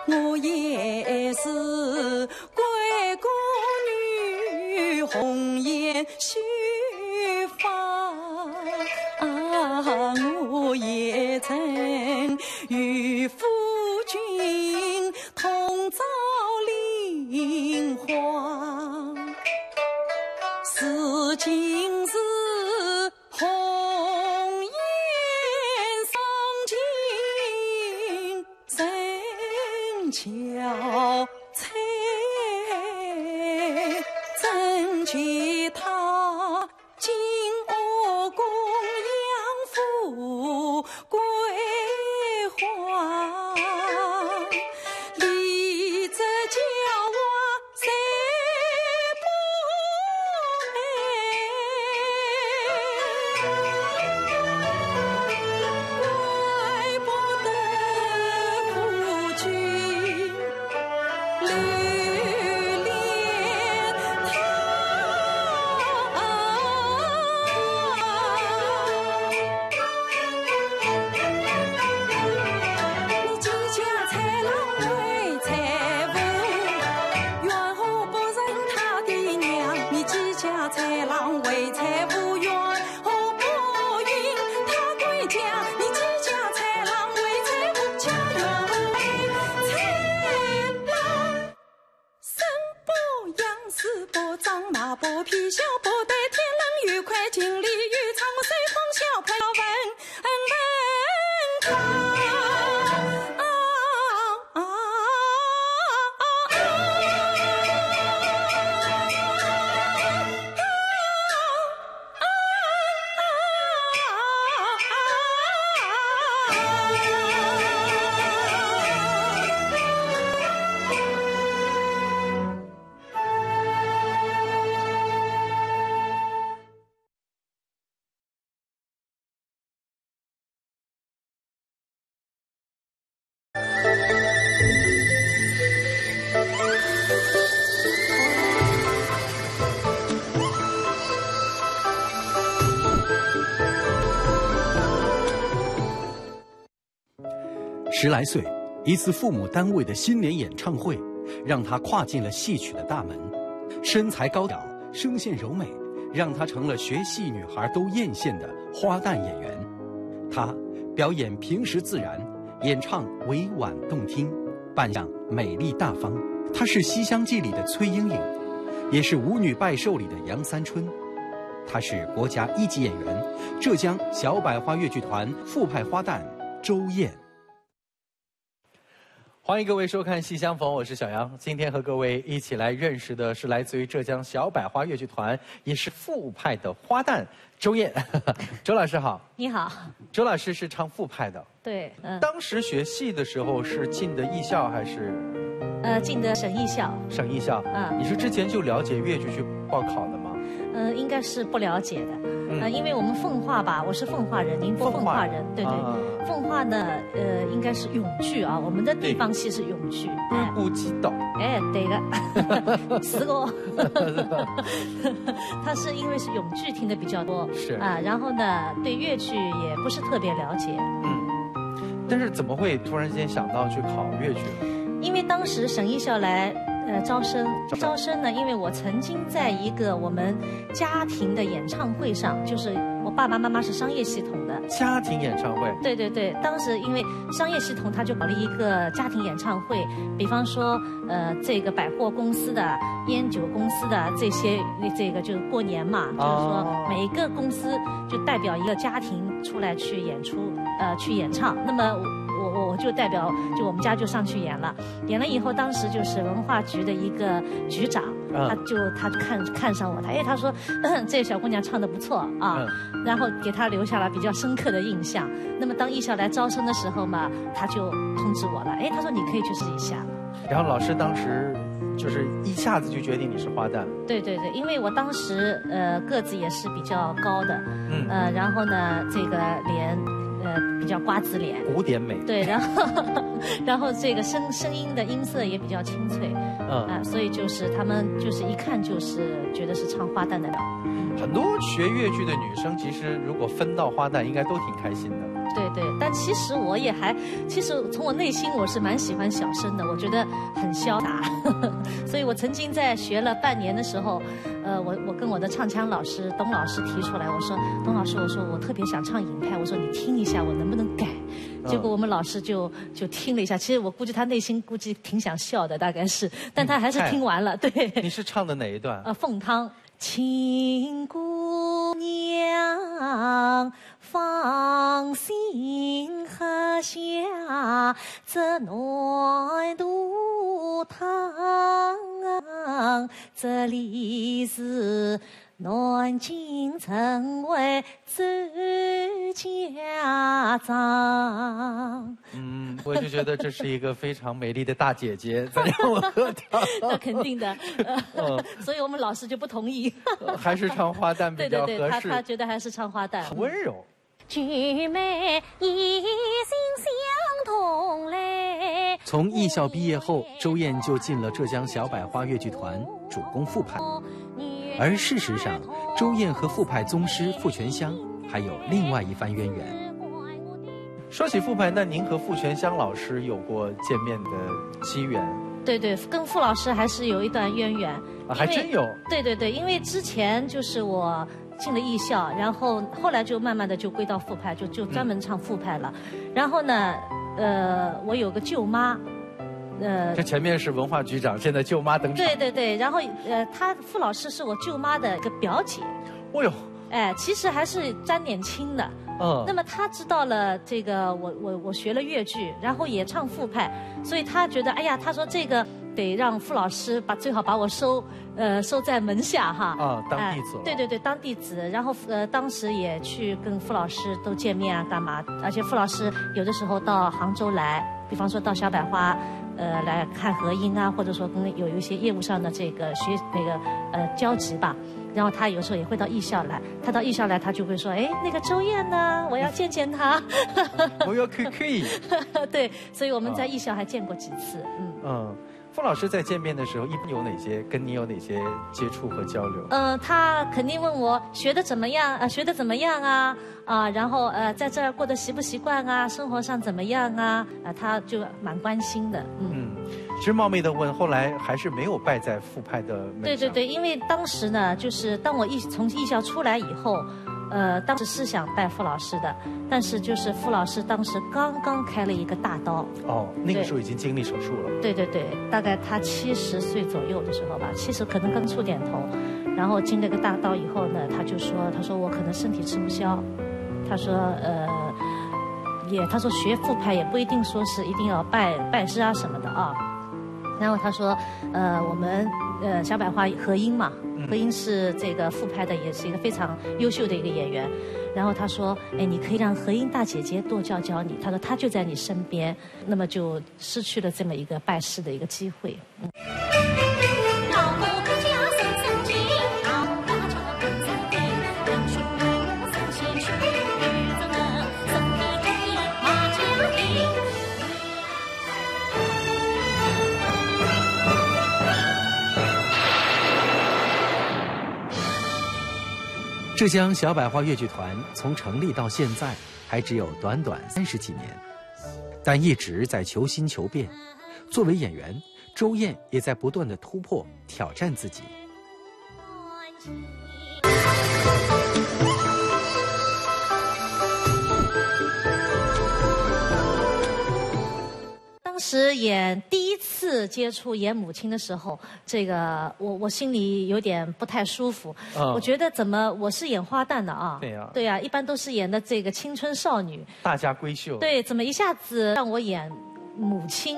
我也是贵姑女，红颜须发。我也曾与夫君同造菱花，是今日红颜丧尽人憔悴，怎觉他今我供养富贵花，李子叫我谁不爱，怪不得夫君留恋你几家才郎为财富，愿何不认他的娘？你几家才郎为财富，愿何不允他归家？你几家才郎为财富，家园为财郎。生不养，死不长，马不皮，小不得，天冷愉快，经理与长，随风小快要问他。10来岁，一次父母单位的新年演唱会，让她跨进了戏曲的大门。身材高挑，声线柔美，让她成了学戏女孩都艳羡的花旦演员。她表演平实自然，演唱委婉动听，扮相美丽大方。她是《西厢记》里的崔莺莺，也是《舞女拜寿》里的杨三春。她是国家1级演员，浙江小百花越剧团副派花旦周燕。欢迎各位收看《戏相逢》，我是小杨。今天和各位一起来认识的是来自于浙江小百花越剧团，也是副派的花旦周燕。周老师好。你好。周老师是唱副派的。对，当时学戏的时候是进的艺校还是？进的省艺校。省艺校。你是之前就了解越剧去报考的吗？应该是不了解的。因为我们奉化吧，我是奉化人，宁波奉化人，对对。奉化呢，应该是永剧啊，我们的地方戏是永剧。不知道。哎，对的，是个。他是因为是永剧听的比较多，是啊，然后呢，对越剧也不是特别了解。但是怎么会突然间想到去考越剧呢？因为当时省艺校来招生呢，因为我曾经在一个我们家庭的演唱会上，就是我爸爸妈妈是商业系统的家庭演唱会。对对对，当时因为商业系统，他就搞了一个家庭演唱会，比方说这个百货公司的、烟酒公司的这个就是过年嘛，就是说每个公司就代表一个家庭出来去演出，去演唱。那么我就代表，就我们家就上去演了以后，当时就是文化局的一个局长，他看上我，他说这小姑娘唱得不错啊，然后给他留下了比较深刻的印象。那么当艺校来招生的时候嘛，他就通知我了，他说你可以去试一下。然后老师当时就是一下子就决定你是花旦。对对对，因为我当时个子也是比较高的，然后呢这个脸。比较瓜子脸，古典美。对，然后这个声音的音色也比较清脆，所以就是他们就是一看就是觉得是唱花旦的料。很多学越剧的女生，其实如果分到花旦，应该都挺开心的。对对，但其实我也还，其实从我内心我是蛮喜欢小生的，我觉得很潇洒，所以我曾经在学了半年的时候，我跟我的唱腔老师董老师提出来，我说董老师，我说我特别想唱尹派，我说你听一下我能不能改。结果我们老师就听了一下，其实我估计他内心估计挺想笑的，大概是，但他还是听完了。对，你是唱的哪一段？凤汤，亲姑娘放心喝下这暖肚汤，这里是南京城为周家长。我就觉得这是一个非常美丽的大姐姐在让我合唱。那肯定的，所以我们老师就不同意。还是唱花旦比较合适。对，他觉得还是唱花旦。很温柔。举妹一心相同嘞。从艺校毕业后，周燕就进了浙江小百花越剧团，主攻副派。而事实上，周燕和副派宗师傅全香还有另外一番渊源。说起副派，那您和傅全香老师有过见面的机缘？对，跟傅老师还是有一段渊源。还真有。对，因为之前就是我进了艺校，然后后来就慢慢的就归到副派，就专门唱副派了。然后呢，我有个舅妈。这前面是文化局长，现在舅妈登场。对，然后傅老师是我舅妈的一个表姐。哦呦，其实还是沾点亲的。那么他知道了这个我学了粤剧，然后也唱副派，所以他觉得哎呀，他说这个得让傅老师最好把我收在门下哈。当弟子。对，当弟子。然后当时也去跟傅老师都见面啊，干嘛？而且傅老师有的时候到杭州来，比方说到小百花。来看合音啊，或者说跟有一些业务上的这个交集吧。然后他有时候也会到艺校来，他到艺校来，他就会说，哎，那个周燕呢，我要见见他。我要可以。对，所以我们在艺校还见过几次。傅老师在见面的时候，一般跟你有哪些接触和交流？他肯定问我学得怎么样，学得怎么样啊，然后在这儿过得习不习惯啊，生活上怎么样啊，他就蛮关心的。其实冒昧的问，后来还是没有拜在副派的门上。对，因为当时呢，就是当我从艺校出来以后。当时是想拜傅老师的，但是就是傅老师当时刚刚开了一个大刀。那个时候已经经历手术了。对，大概他70岁左右的时候吧，70可能刚出点头，然后经了个大刀以后呢，他说我可能身体吃不消，他说他说学副派也不一定说是一定要拜师啊什么的啊，然后他说我们小百花合音嘛。合音是这个副派的，也是一个非常优秀的一个演员。然后他说：“哎，你可以让合音大姐姐多教教你。”他说他就在你身边，那么就失去了这么一个拜师的一个机会。浙江小百花越剧团从成立到现在还只有短短30几年，但一直在求新求变。作为演员，周燕也在不断的突破挑战自己。当时第一次接触演母亲的时候，这个我心里有点不太舒服。我觉得怎么我是演花旦的啊？对呀，一般都是演的这个青春少女，大家闺秀。对，怎么一下子让我演母亲？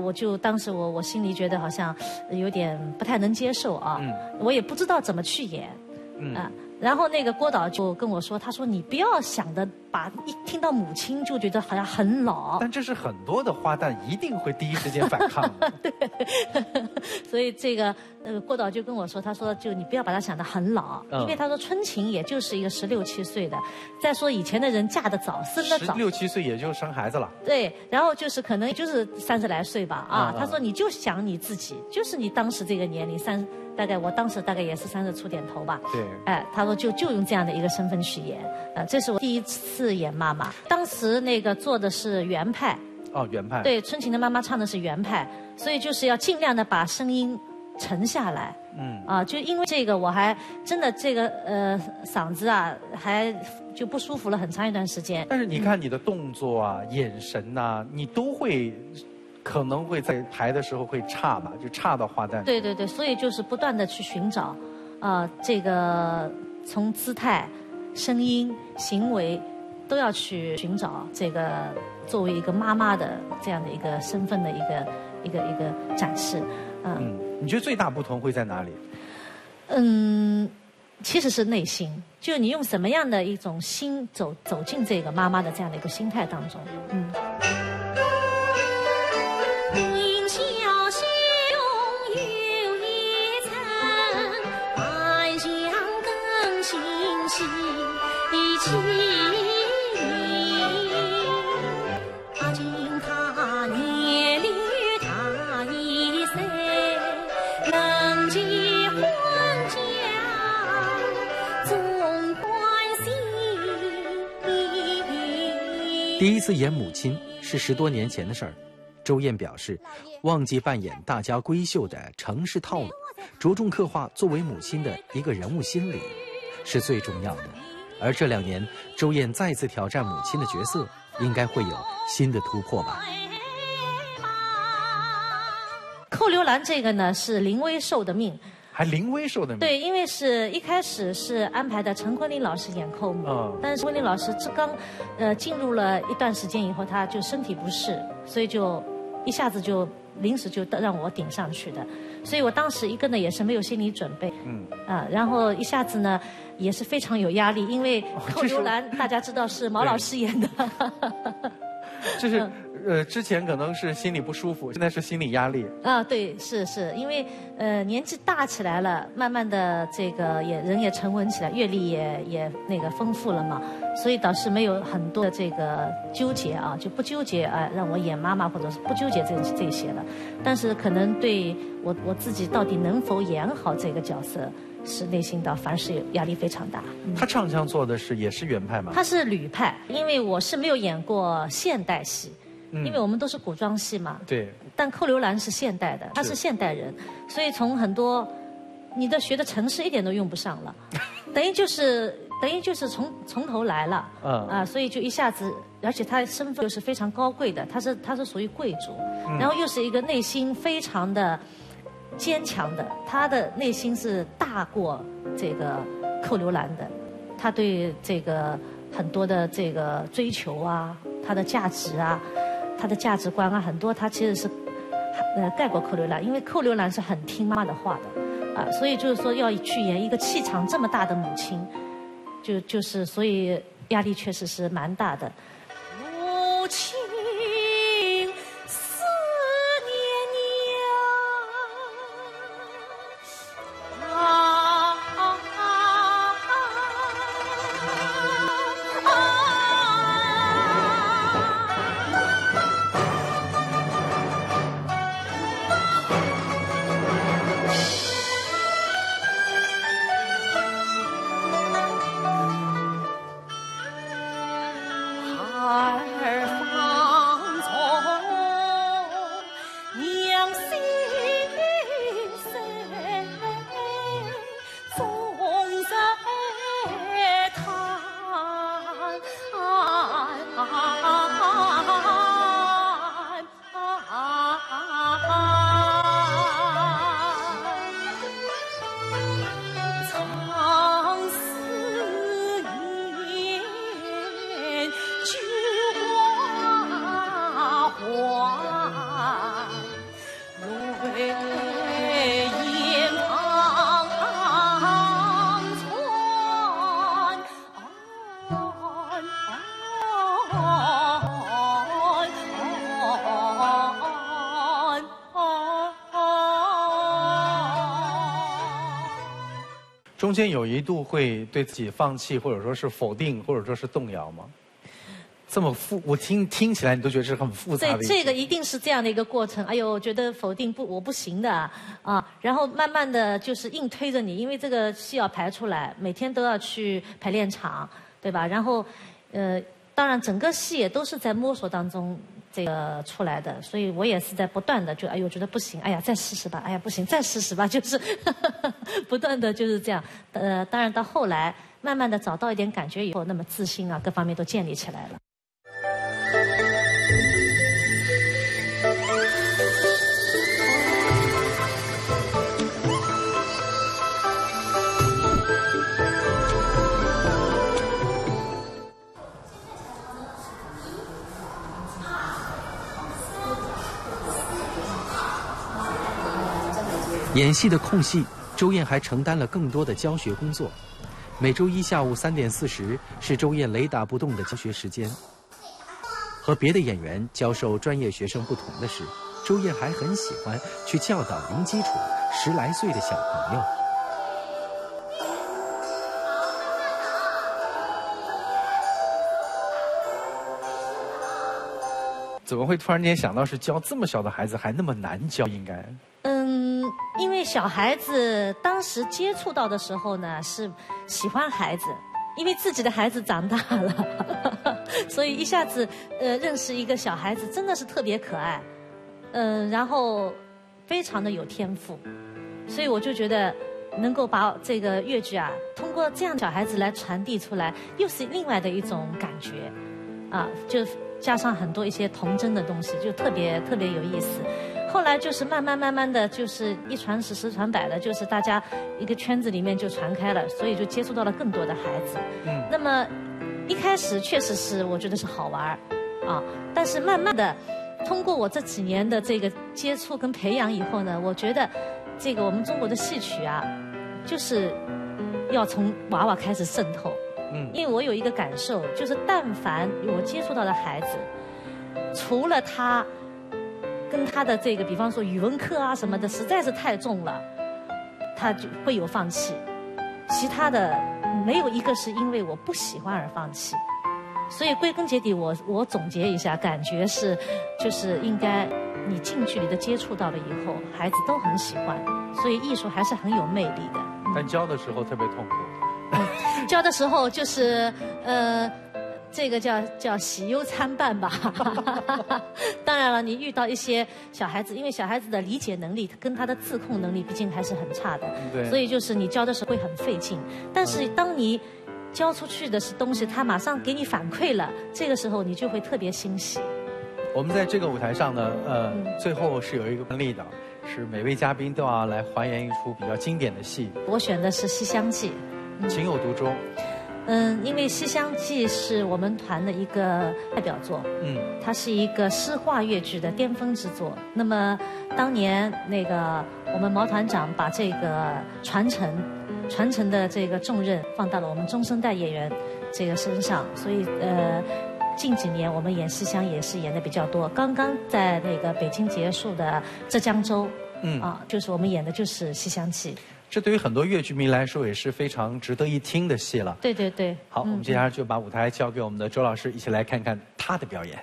我就当时我心里觉得好像有点不太能接受啊。我也不知道怎么去演。然后那个郭导就跟我说，他说你不要想的一听到母亲就觉得好像很老。但这是很多的花旦一定会第一时间反抗的。对，所以这个郭导就跟我说，他说就你不要把它想得很老，因为他说春晴也就是一个16、17岁的，再说以前的人嫁得早，生得早， 16、17岁也就生孩子了。对，然后就是可能就是30来岁吧啊。他说你就想你自己，就是你当时这个年龄大概我当时大概也是30出点头吧。对。哎，他说就用这样的一个身份去演，这是我第一次演妈妈。当时那个做的是原派。哦，原派。对，春晴的妈妈唱的是原派，所以就是要尽量的把声音沉下来。就因为这个，我还真的这个嗓子啊，还就不舒服了很长一段时间。但是你看你的动作啊、眼神呐，你都会可能会在排的时候会差吧，就差到花旦。对对对，所以就是不断的去寻找，这个从姿态、声音、行为都要去寻找这个作为一个妈妈的这样的一个身份的一个展示。你觉得最大不同会在哪里？其实是内心，就你用什么样的一种心走进这个妈妈的这样的一个心态当中。云霄汹有一层，暗香更新喜气。他今他年龄大一岁，能结婚嫁，总欢喜。第一次演母亲是10多年前的事儿。周燕表示，忘记扮演大家闺秀的城市套路，着重刻画作为母亲的一个人物心理，是最重要的。而这2年，周燕再次挑战母亲的角色，应该会有新的突破吧。寇留兰这个呢是林薇受的命。还林薇受的命。对，因为是一开始是安排的陈坤林老师演寇母，但是陈坤林老师刚进入了一段时间以后，他就身体不适，所以就一下子就临时就让我顶上去的，所以我当时一个呢也是没有心理准备，然后一下子呢也是非常有压力，因为寇留兰大家知道是毛老师演的，就是之前可能是心里不舒服，现在是心理压力。对，是因为年纪大起来了，慢慢的这个人也沉稳起来，阅历也那个丰富了嘛，所以倒是没有很多的这个纠结啊，就不纠结让我演妈妈或者是不纠结这些了，但是可能对我自己到底能否演好这个角色，是内心的凡是压力非常大。他唱腔做的也是原派吗？他是吕派，因为我是没有演过现代戏。因为我们都是古装戏嘛，对。但寇留兰是现代的，他是现代人，所以从很多你的学的程式一点都用不上了，等于就是从头来了，所以就一下子，而且他身份又是非常高贵的，他是属于贵族，然后又是一个内心非常的坚强的，他的内心是大过这个寇留兰的，他对这个很多的这个追求啊，他的价值啊。他的价值观啊，很多他其实是盖过寇留兰，因为寇留兰是很听妈妈的话的，所以就是说要去演一个气场这么大的母亲，就是所以压力确实是蛮大的。母亲思念你中间有一度会对自己放弃，或者说是否定，或者说是动摇吗？这么我听起来你都觉得是很复杂的。对，这个一定是这样的一个过程。哎呦，我觉得否定我不行的啊，然后慢慢的就是硬推着你，因为这个戏要排出来，每天都要去排练场，对吧？然后，当然整个戏也都是在摸索当中这个出来的，所以我也是在不断的哎呦觉得不行，哎呀再试试吧，哎呀不行再试试吧，就是不断的就是这样。当然到后来慢慢的找到一点感觉以后，那么自信啊各方面都建立起来了。演戏的空隙，周燕还承担了更多的教学工作。每周一下午3点40是周燕雷打不动的教学时间。和别的演员教授专业学生不同的是，周燕还很喜欢去教导零基础10来岁的小朋友。怎么会突然间想到是教这么小的孩子还那么难教？应该。因为小孩子当时接触到的时候呢，是喜欢孩子，因为自己的孩子长大了，所以一下子认识一个小孩子，真的是特别可爱，然后非常的有天赋，所以我就觉得能够把这个越剧啊，通过这样小孩子来传递出来，又是另外的一种感觉，啊，就加上很多一些童真的东西，就特别有意思。后来就是慢慢的，就是一传十，十传百的，就是大家一个圈子里面就传开了，所以就接触到了更多的孩子。那么一开始确实是我觉得是好玩啊，但是慢慢的，通过我这几年的这个接触跟培养以后呢，我觉得这个我们中国的戏曲啊，就是要从娃娃开始渗透。因为我有一个感受，就是但凡我接触到的孩子，除了他跟他的这个，比方说语文课啊什么的，实在是太重了，他就会有放弃。其他的没有一个是因为我不喜欢而放弃。所以归根结底，我总结一下，感觉是，就是应该你近距离的接触到了以后，孩子都很喜欢。所以艺术还是很有魅力的。但教的时候特别痛苦。教的时候就是这个叫喜忧参半吧。当然了，你遇到一些小孩子，因为小孩子的理解能力跟他的自控能力毕竟还是很差的，对，所以就是你教的时候会很费劲。但是当你教出去的是东西，他马上给你反馈了，这个时候你就会特别欣喜。我们在这个舞台上呢，最后是有一个惯例的，是每位嘉宾都要来还原一出比较经典的戏。我选的是《西厢记》。情有独钟。因为《西厢记》是我们团的一个代表作，它是一个诗化越剧的巅峰之作。那么当年那个我们毛团长把这个传承的这个重任放到了我们中生代演员这个身上，所以近几年我们演西厢也是演的比较多。刚刚在那个北京结束的浙江州，就是我们演的就是《西厢记》。这对于很多越剧迷来说也是非常值得一听的戏了。对对对。好，我们接下来就把舞台交给我们的周老师，一起来看看他的表演。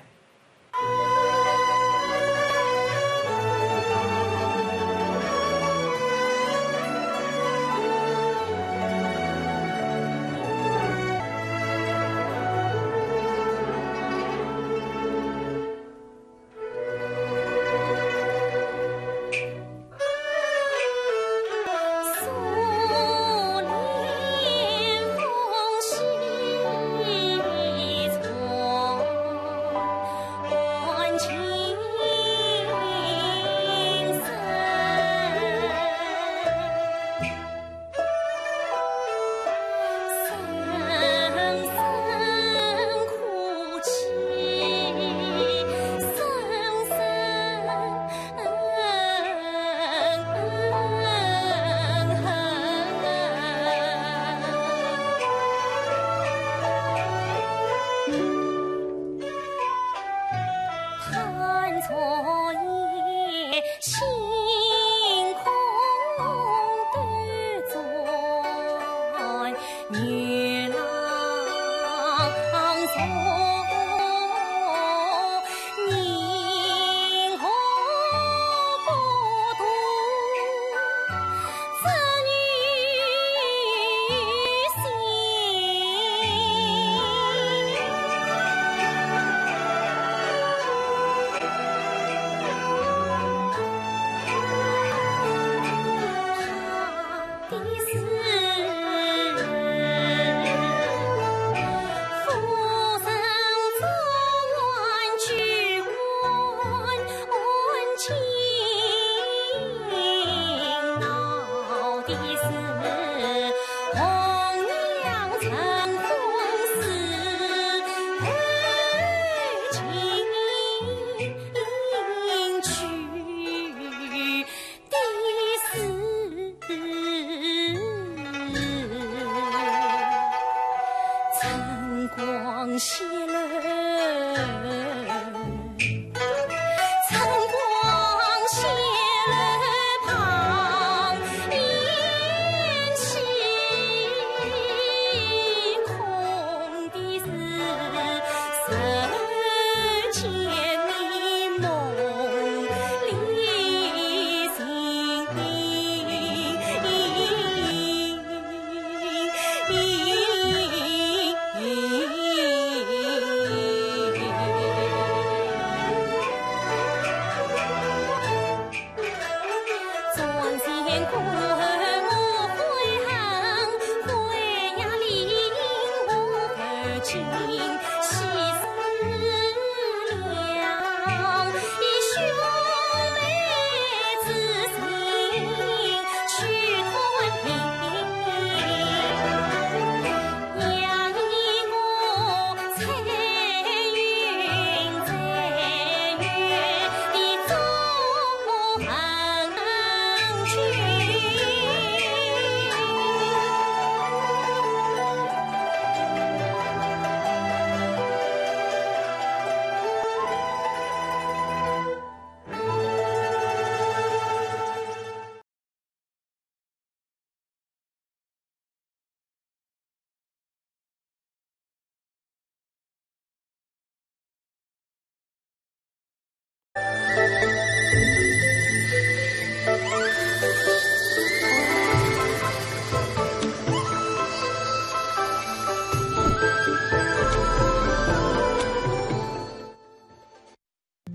月朗从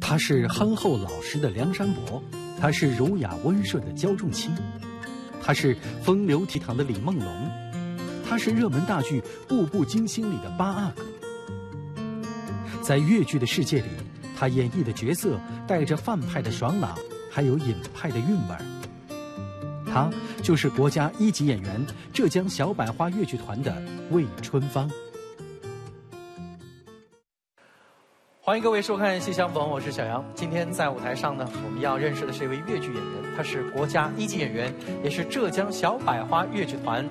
他是憨厚老实的梁山伯，他是儒雅温顺的焦仲卿，他是风流倜傥的李梦龙，他是热门大剧《步步惊心》里的八阿哥。在粤剧的世界里，他演绎的角色带着范派的爽朗，还有尹派的韵味儿。他就是国家1级演员浙江小百花粤剧团的魏春芳。欢迎各位收看《戏相逢》，我是小杨。今天在舞台上呢，我们要认识的是一位粤剧演员，他是国家1级演员，也是浙江小百花粤剧团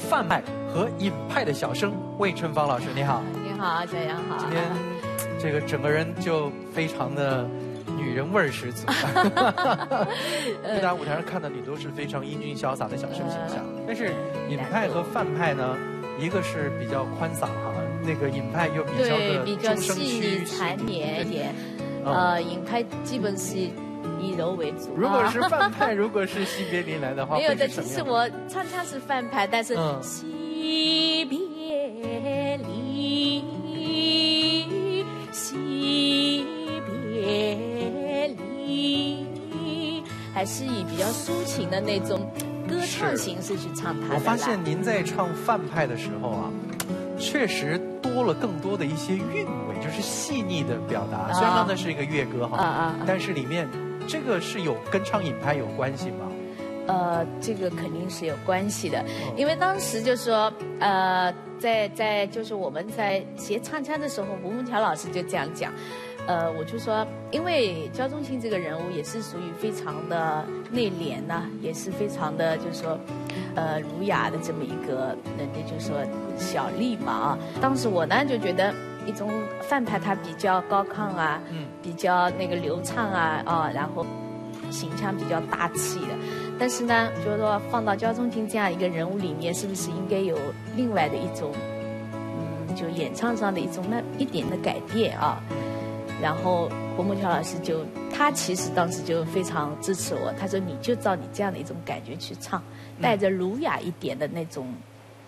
范派和尹派的小生魏春芳老师。你好。你好，小杨好。今天这个整个人就非常的女人味儿十足。在大家舞台上看到你都是非常英俊潇洒的小生形象，但是尹派和范派呢，一个是比较宽嗓哈，那个尹派又比较细腻缠绵一点，尹派基本是以柔为主。如果是范派，如果是惜别离来的话，没有的。其实我唱腔是范派，但是惜别离，惜别离，还是以比较抒情的那种歌唱形式去唱它的。我发现您在唱范派的时候啊，确实多了更多的一些韵味，就是细腻的表达。虽然刚才是一个粤歌哈，但是里面这个是有跟唱尹派有关系吗？这个肯定是有关系的，因为当时就说，在就是我们在学唱腔的时候，吴孟桥老师就这样讲，我就说，因为焦仲卿这个人物也是属于非常的内敛呐，也是非常的就是说，儒雅的这么一个人家就说小吏嘛啊。当时我呢就觉得一种范派他比较高亢啊，比较那个流畅啊，然后形象比较大气的。但是呢，就是说放到焦仲卿这样一个人物里面，是不是应该有另外的一种，就演唱上的一种那一点的改变啊？然后胡孟桥老师他其实当时就非常支持我，他说你就照你这样的一种感觉去唱，带着儒雅一点的那种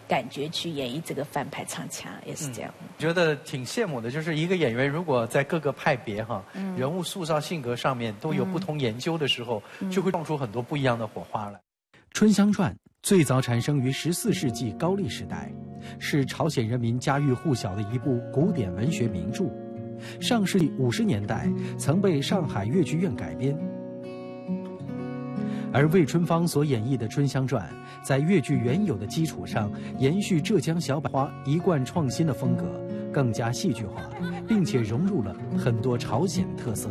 感觉去演绎这个范派唱腔，也是这样。觉得挺羡慕的，就是一个演员如果在各个派别哈，人物塑造性格上面都有不同研究的时候，就会撞出很多不一样的火花来。春香传最早产生于14世纪高丽时代，是朝鲜人民家喻户晓的一部古典文学名著。上世纪50年代曾被上海越剧院改编，而魏春芳所演绎的《春香传》在越剧原有的基础上，延续浙江小百花一贯创新的风格，更加戏剧化，并且融入了很多朝鲜特色。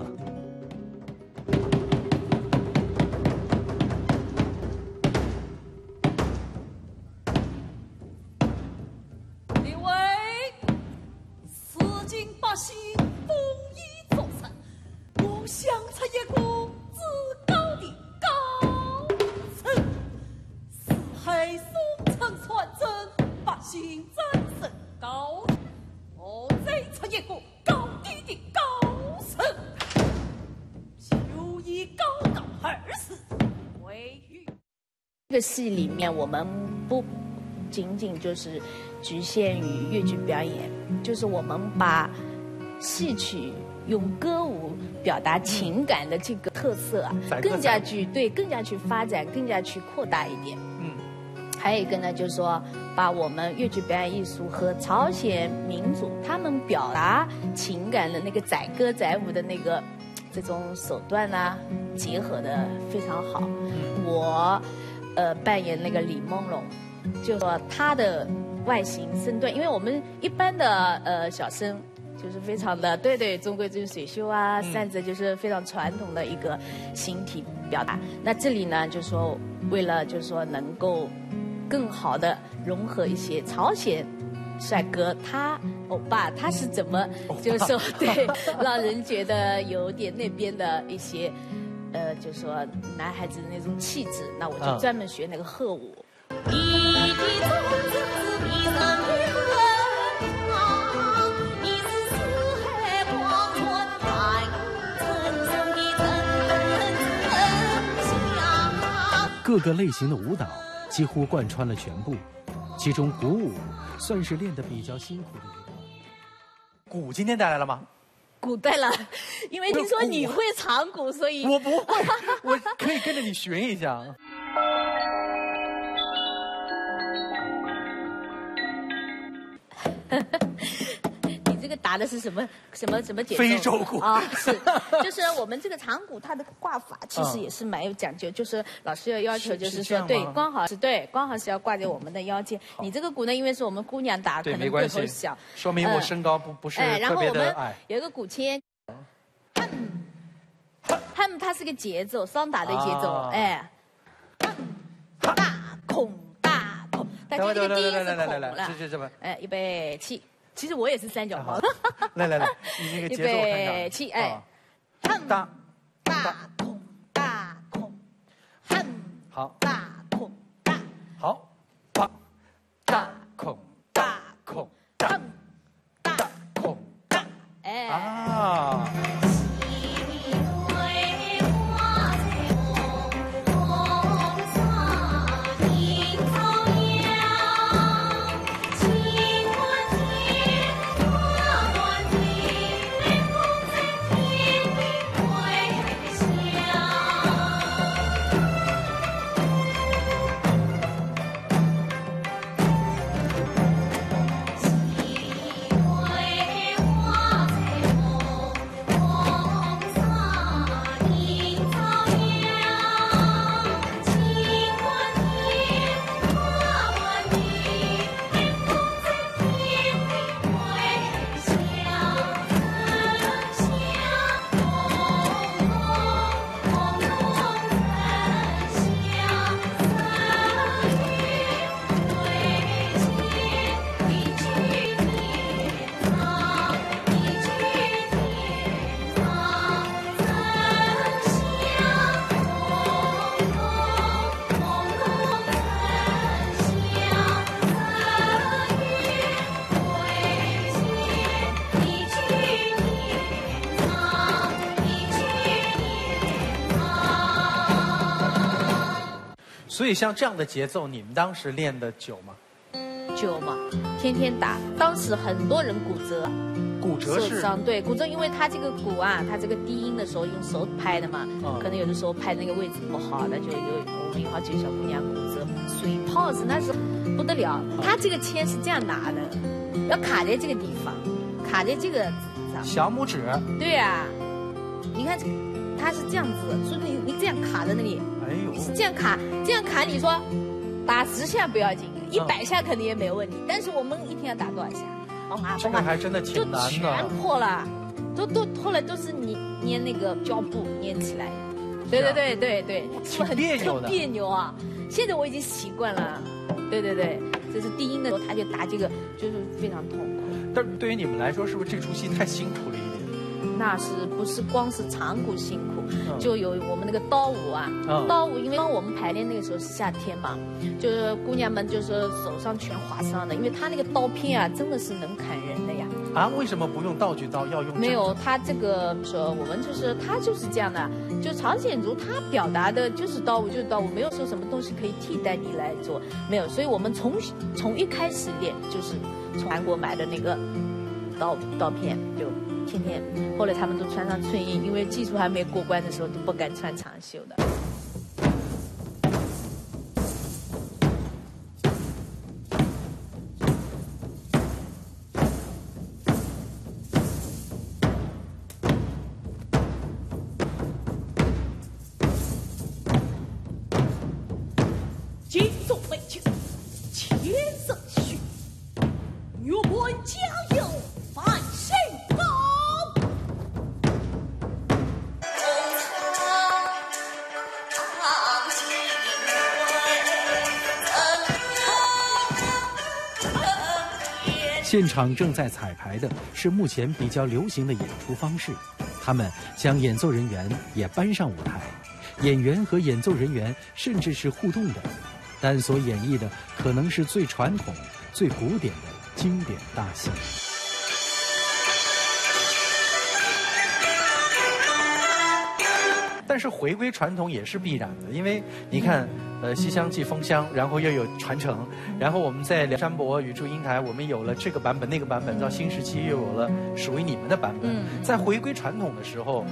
列位，四境八西，丰衣足食，我想出一个至高的高层，四海宋城传真，百姓真神高，我再出一个高低的高层，就以高高二字为喻。这个戏里面，我们不仅仅就是局限于越剧表演，就是我们把戏曲用歌舞表达情感的这个特色啊，更加去发展，更加去扩大一点。还有一个呢，就是说把我们越剧表演艺术和朝鲜民族他们表达情感的那个载歌载舞的那个这种手段啊，结合的非常好。我扮演那个李梦龙，就说他的外形身段，因为我们一般的小生就是非常的对中规就是水袖啊，扇子就是非常传统的一个形体表达。那这里呢，就是说为了就是说能够更好的融合一些朝鲜帅哥欧巴他是怎么就是说对让人觉得有点那边的一些就是说男孩子的那种气质，那我就专门学那个鹤舞。各个类型的舞蹈几乎贯穿了全部，其中鼓舞算是练得比较辛苦的一个。鼓今天带来了吗？鼓对了，因为听说你会长鼓，所以我不会，我可以跟着你学一下。你这个打的是什么节奏？非洲鼓啊，是，就是我们这个长鼓，它的挂法其实也是蛮有讲究，就是老师要求就是说，对，刚好是要挂在我们的腰间。你这个鼓呢，因为是我们姑娘打，可能个头小，说明我身高不是特别的矮。然后我们有一个鼓签，哼，它是个节奏，双打的节奏，哎，大孔大孔，大家这个第一是孔了，这么，哎，预备起。其实我也是三脚猫。来，你那个节奏我看看。起，哎，哼，大孔大孔，哼，好，大孔大，好，大孔大孔大，大孔大，哎啊。所以像这样的节奏，你们当时练的久吗？久嘛，天天打。当时很多人骨折，骨折是受伤，对，骨折，因为他这个鼓啊，他这个低音的时候用手拍的嘛，可能有的时候拍那个位置不好，那就我们有好几个小姑娘骨折，水泡子那是不得了。他这个签是这样拿的，要卡在这个地方，卡在这个上。小拇指。对啊，你看这个，它是这样子，所以你这样卡在那里。哎呦，你是这样卡，你说打10下不要紧，100下肯定也没问题。但是我们一天要打多少下？这个还真的挺难的。就全破了，都后来都是你粘那个胶布粘起来。对，是不是很别扭的？别扭啊！现在我已经习惯了。对，这是低音的时候，他就打这个，就是非常痛苦。但对于你们来说，是不是这出戏太辛苦了一点？那是不是光是长鼓辛苦，就有我们那个刀舞啊，刀舞，因为我们排练那个时候是夏天嘛，就是姑娘们就是手上全划伤的，因为他那个刀片啊，真的是能砍人的呀。啊，为什么不用道具刀，要用？没有，他这个说我们就是他就是这样的，就朝鲜族他表达的就是刀舞，就是刀舞，没有说什么东西可以替代你来做，没有，所以我们从一开始练就是从韩国买的那个刀片就。天天，后来他们都穿上春衣，因为技术还没过关的时候都不敢穿长袖的。金钟美酒，千色血，岳母加油，万岁高！现场正在彩排的是目前比较流行的演出方式，他们将演奏人员也搬上舞台，演员和演奏人员甚至是互动的，但所演绎的可能是最传统、最古典的经典大戏。但是回归传统也是必然的，因为你看，西厢记封箱，然后又有传承，然后我们在梁山伯与祝英台，我们有了这个版本那个版本，到新时期又有了属于你们的版本。在回归传统的时候，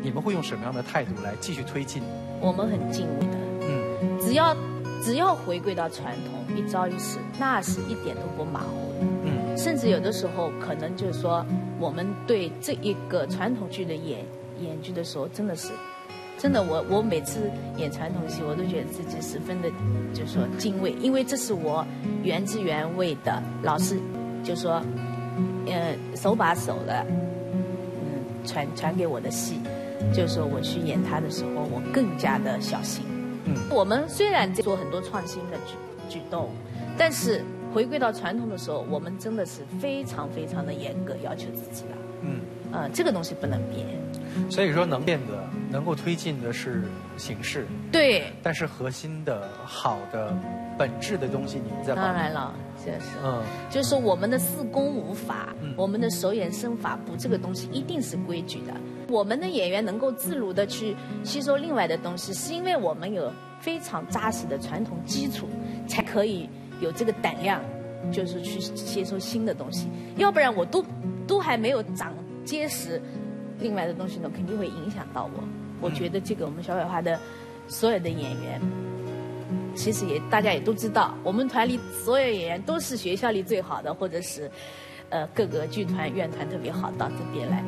你们会用什么样的态度来继续推进？我们很敬畏的，只要回归到传统，一朝一夕，那是一点都不马虎的。甚至有的时候可能就是说，我们对这一个传统剧的演剧的时候，真的我每次演传统戏，我都觉得自己十分的就是说敬畏，因为这是我原汁原味的老师就说手把手的传给我的戏，就是说我去演它的时候，我更加的小心。我们虽然在做很多创新的举动，但是回归到传统的时候，我们真的是非常非常的严格要求自己了。这个东西不能变。所以说，能变的、能够推进的是形式，对。但是核心的、好的、本质的东西，你们在保留。当然了，这是。就是说我们的四功五法，我们的手眼身法步，这个东西一定是规矩的。我们的演员能够自如的去吸收另外的东西，是因为我们有非常扎实的传统基础，才可以有这个胆量，就是去接受新的东西。要不然我都还没有长结实，另外的东西呢肯定会影响到我。我觉得这个我们小百花的所有的演员，其实大家也都知道，我们团里所有演员都是学校里最好的，或者是各个剧团院团特别好到这边来。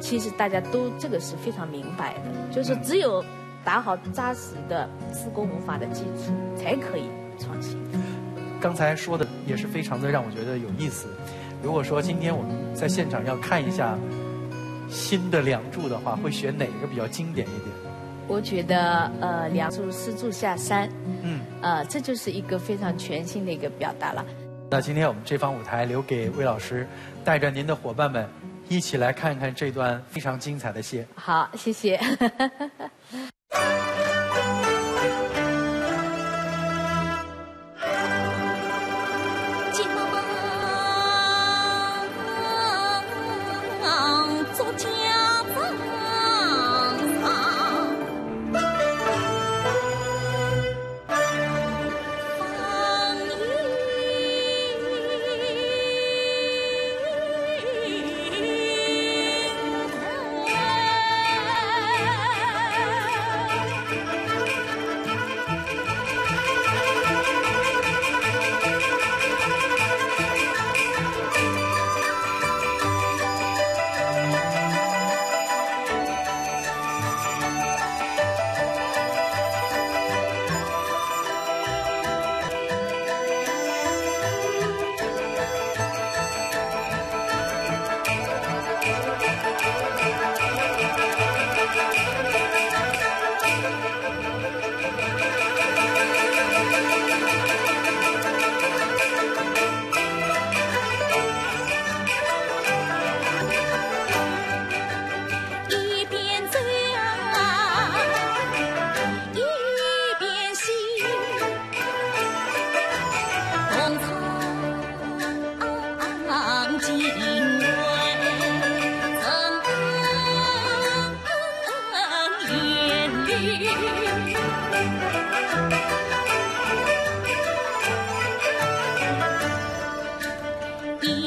其实大家都这个是非常明白的，就是只有打好扎实的四功五法的基础，才可以创新。刚才说的也是非常的让我觉得有意思。如果说今天我们在现场要看一下新的《梁祝》的话，会选哪个比较经典一点？我觉得梁祝四柱下山，这就是一个非常全新的一个表达了。那今天我们这方舞台留给魏老师，带着您的伙伴们一起来看看这段非常精彩的戏。好，谢谢。金妈妈做家长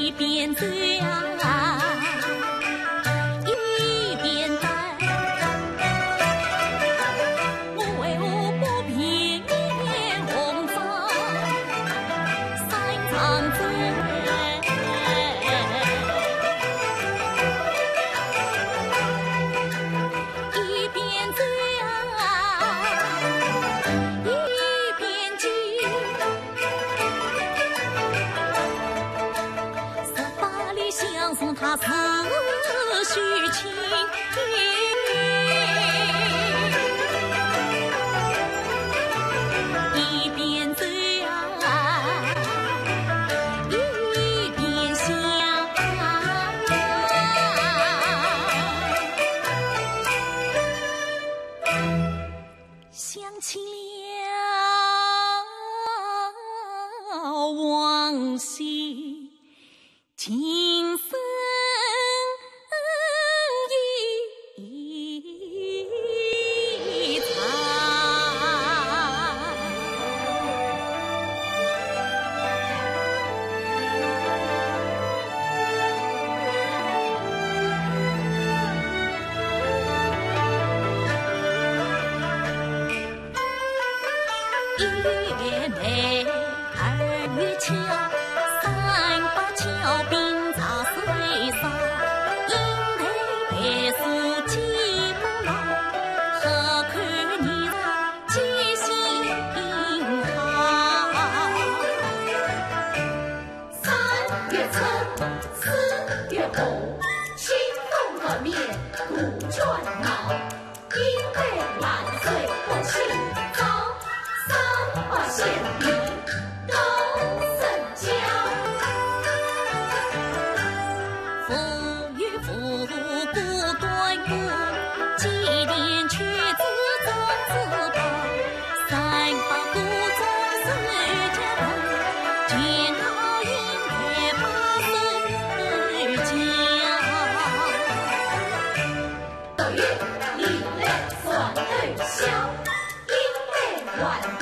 一边走啊，一边带，我为我不平红妆三场走。一边走啊，一边记。18里相送他思绪情，一边走啊，一边想，想起了往昔。今生一1月梅，2月秋，3、8、9并杂碎沙，因为白素记不牢，何看你记性好。3月春，4月红，清风和面杜鹃闹，因为烂醉不醒早，3、8献礼都甚交。父与父不端午，祭奠却自宗自保。3、8故中随着头，见到应该把手交。6月以泪算对消，因为晚毕